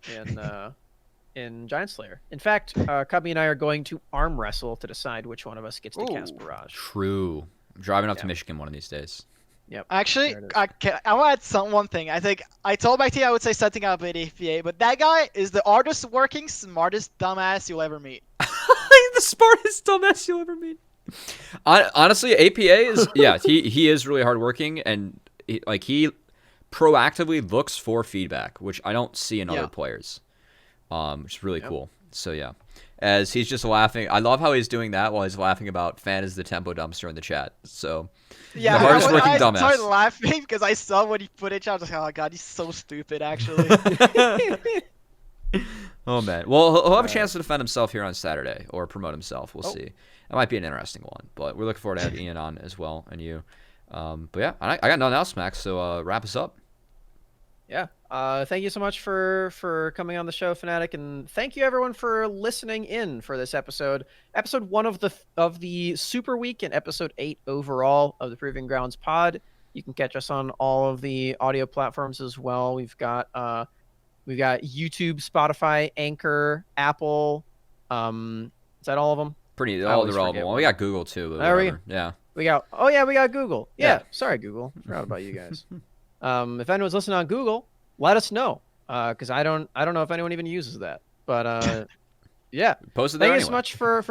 in Giant Slayer. In fact, Cubby and I are going to arm wrestle to decide which one of us gets to cast Barrage. True. I'm driving up to Michigan one of these days. Yep. Actually, I want to add one thing. I think I told my team I would say something about EP8, but that guy is the hardest working, smartest dumbass you'll ever meet. The smartest dumbass you'll ever meet. Honestly, APA is he is really hardworking, and he proactively looks for feedback, which I don't see in other players. Which is really cool. So yeah, as he's just laughing, I love how he's doing that while he's laughing about Fan is the tempo dumpster in the chat. So yeah, the hardest working dumbass. I started laughing because I saw when he put it. I was like, oh god, he's so stupid, actually. Oh man, well he'll have a chance to defend himself here on Saturday or promote himself. We'll see. That might be an interesting one, but we're looking forward to have Ian on as well and you. But yeah, I got nothing else, Max. So wrap us up. Yeah. Thank you so much for coming on the show, Fnatic, and thank you everyone for listening in for this episode. Episode 1 of the Super Week and episode 8 overall of the Proving Grounds pod. You can catch us on all of the audio platforms as well. We've got YouTube, Spotify, Anchor, Apple. Is that all of them? All the relevant one. We got Google too. Yeah. We got Google. Yeah. Sorry, Google. Forgot about you guys. If anyone's listening on Google, let us know. Because I don't know if anyone even uses that. But yeah. Post it there Thank you so much for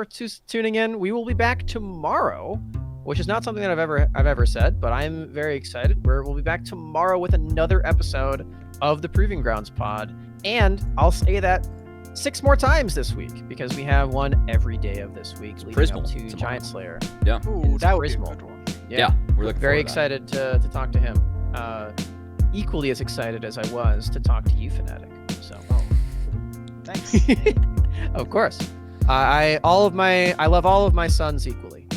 tuning in. We will be back tomorrow, which is not something that I've ever said, but I'm very excited. We'll be back tomorrow with another episode of the Proving Grounds pod. And I'll say that 6 more times this week because we have one every day of this week leading up to Giant Slayer. Yeah. Ooh, that would be a good one. Yeah, we're looking very excited to talk to him. Equally as excited as I was to talk to you, Fnatic. So, thanks. Of course, I love all of my sons equally.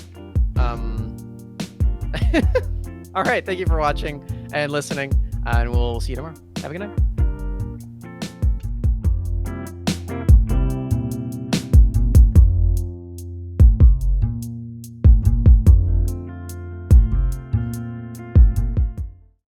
All right, thank you for watching and listening, and we'll see you tomorrow. Have a good night.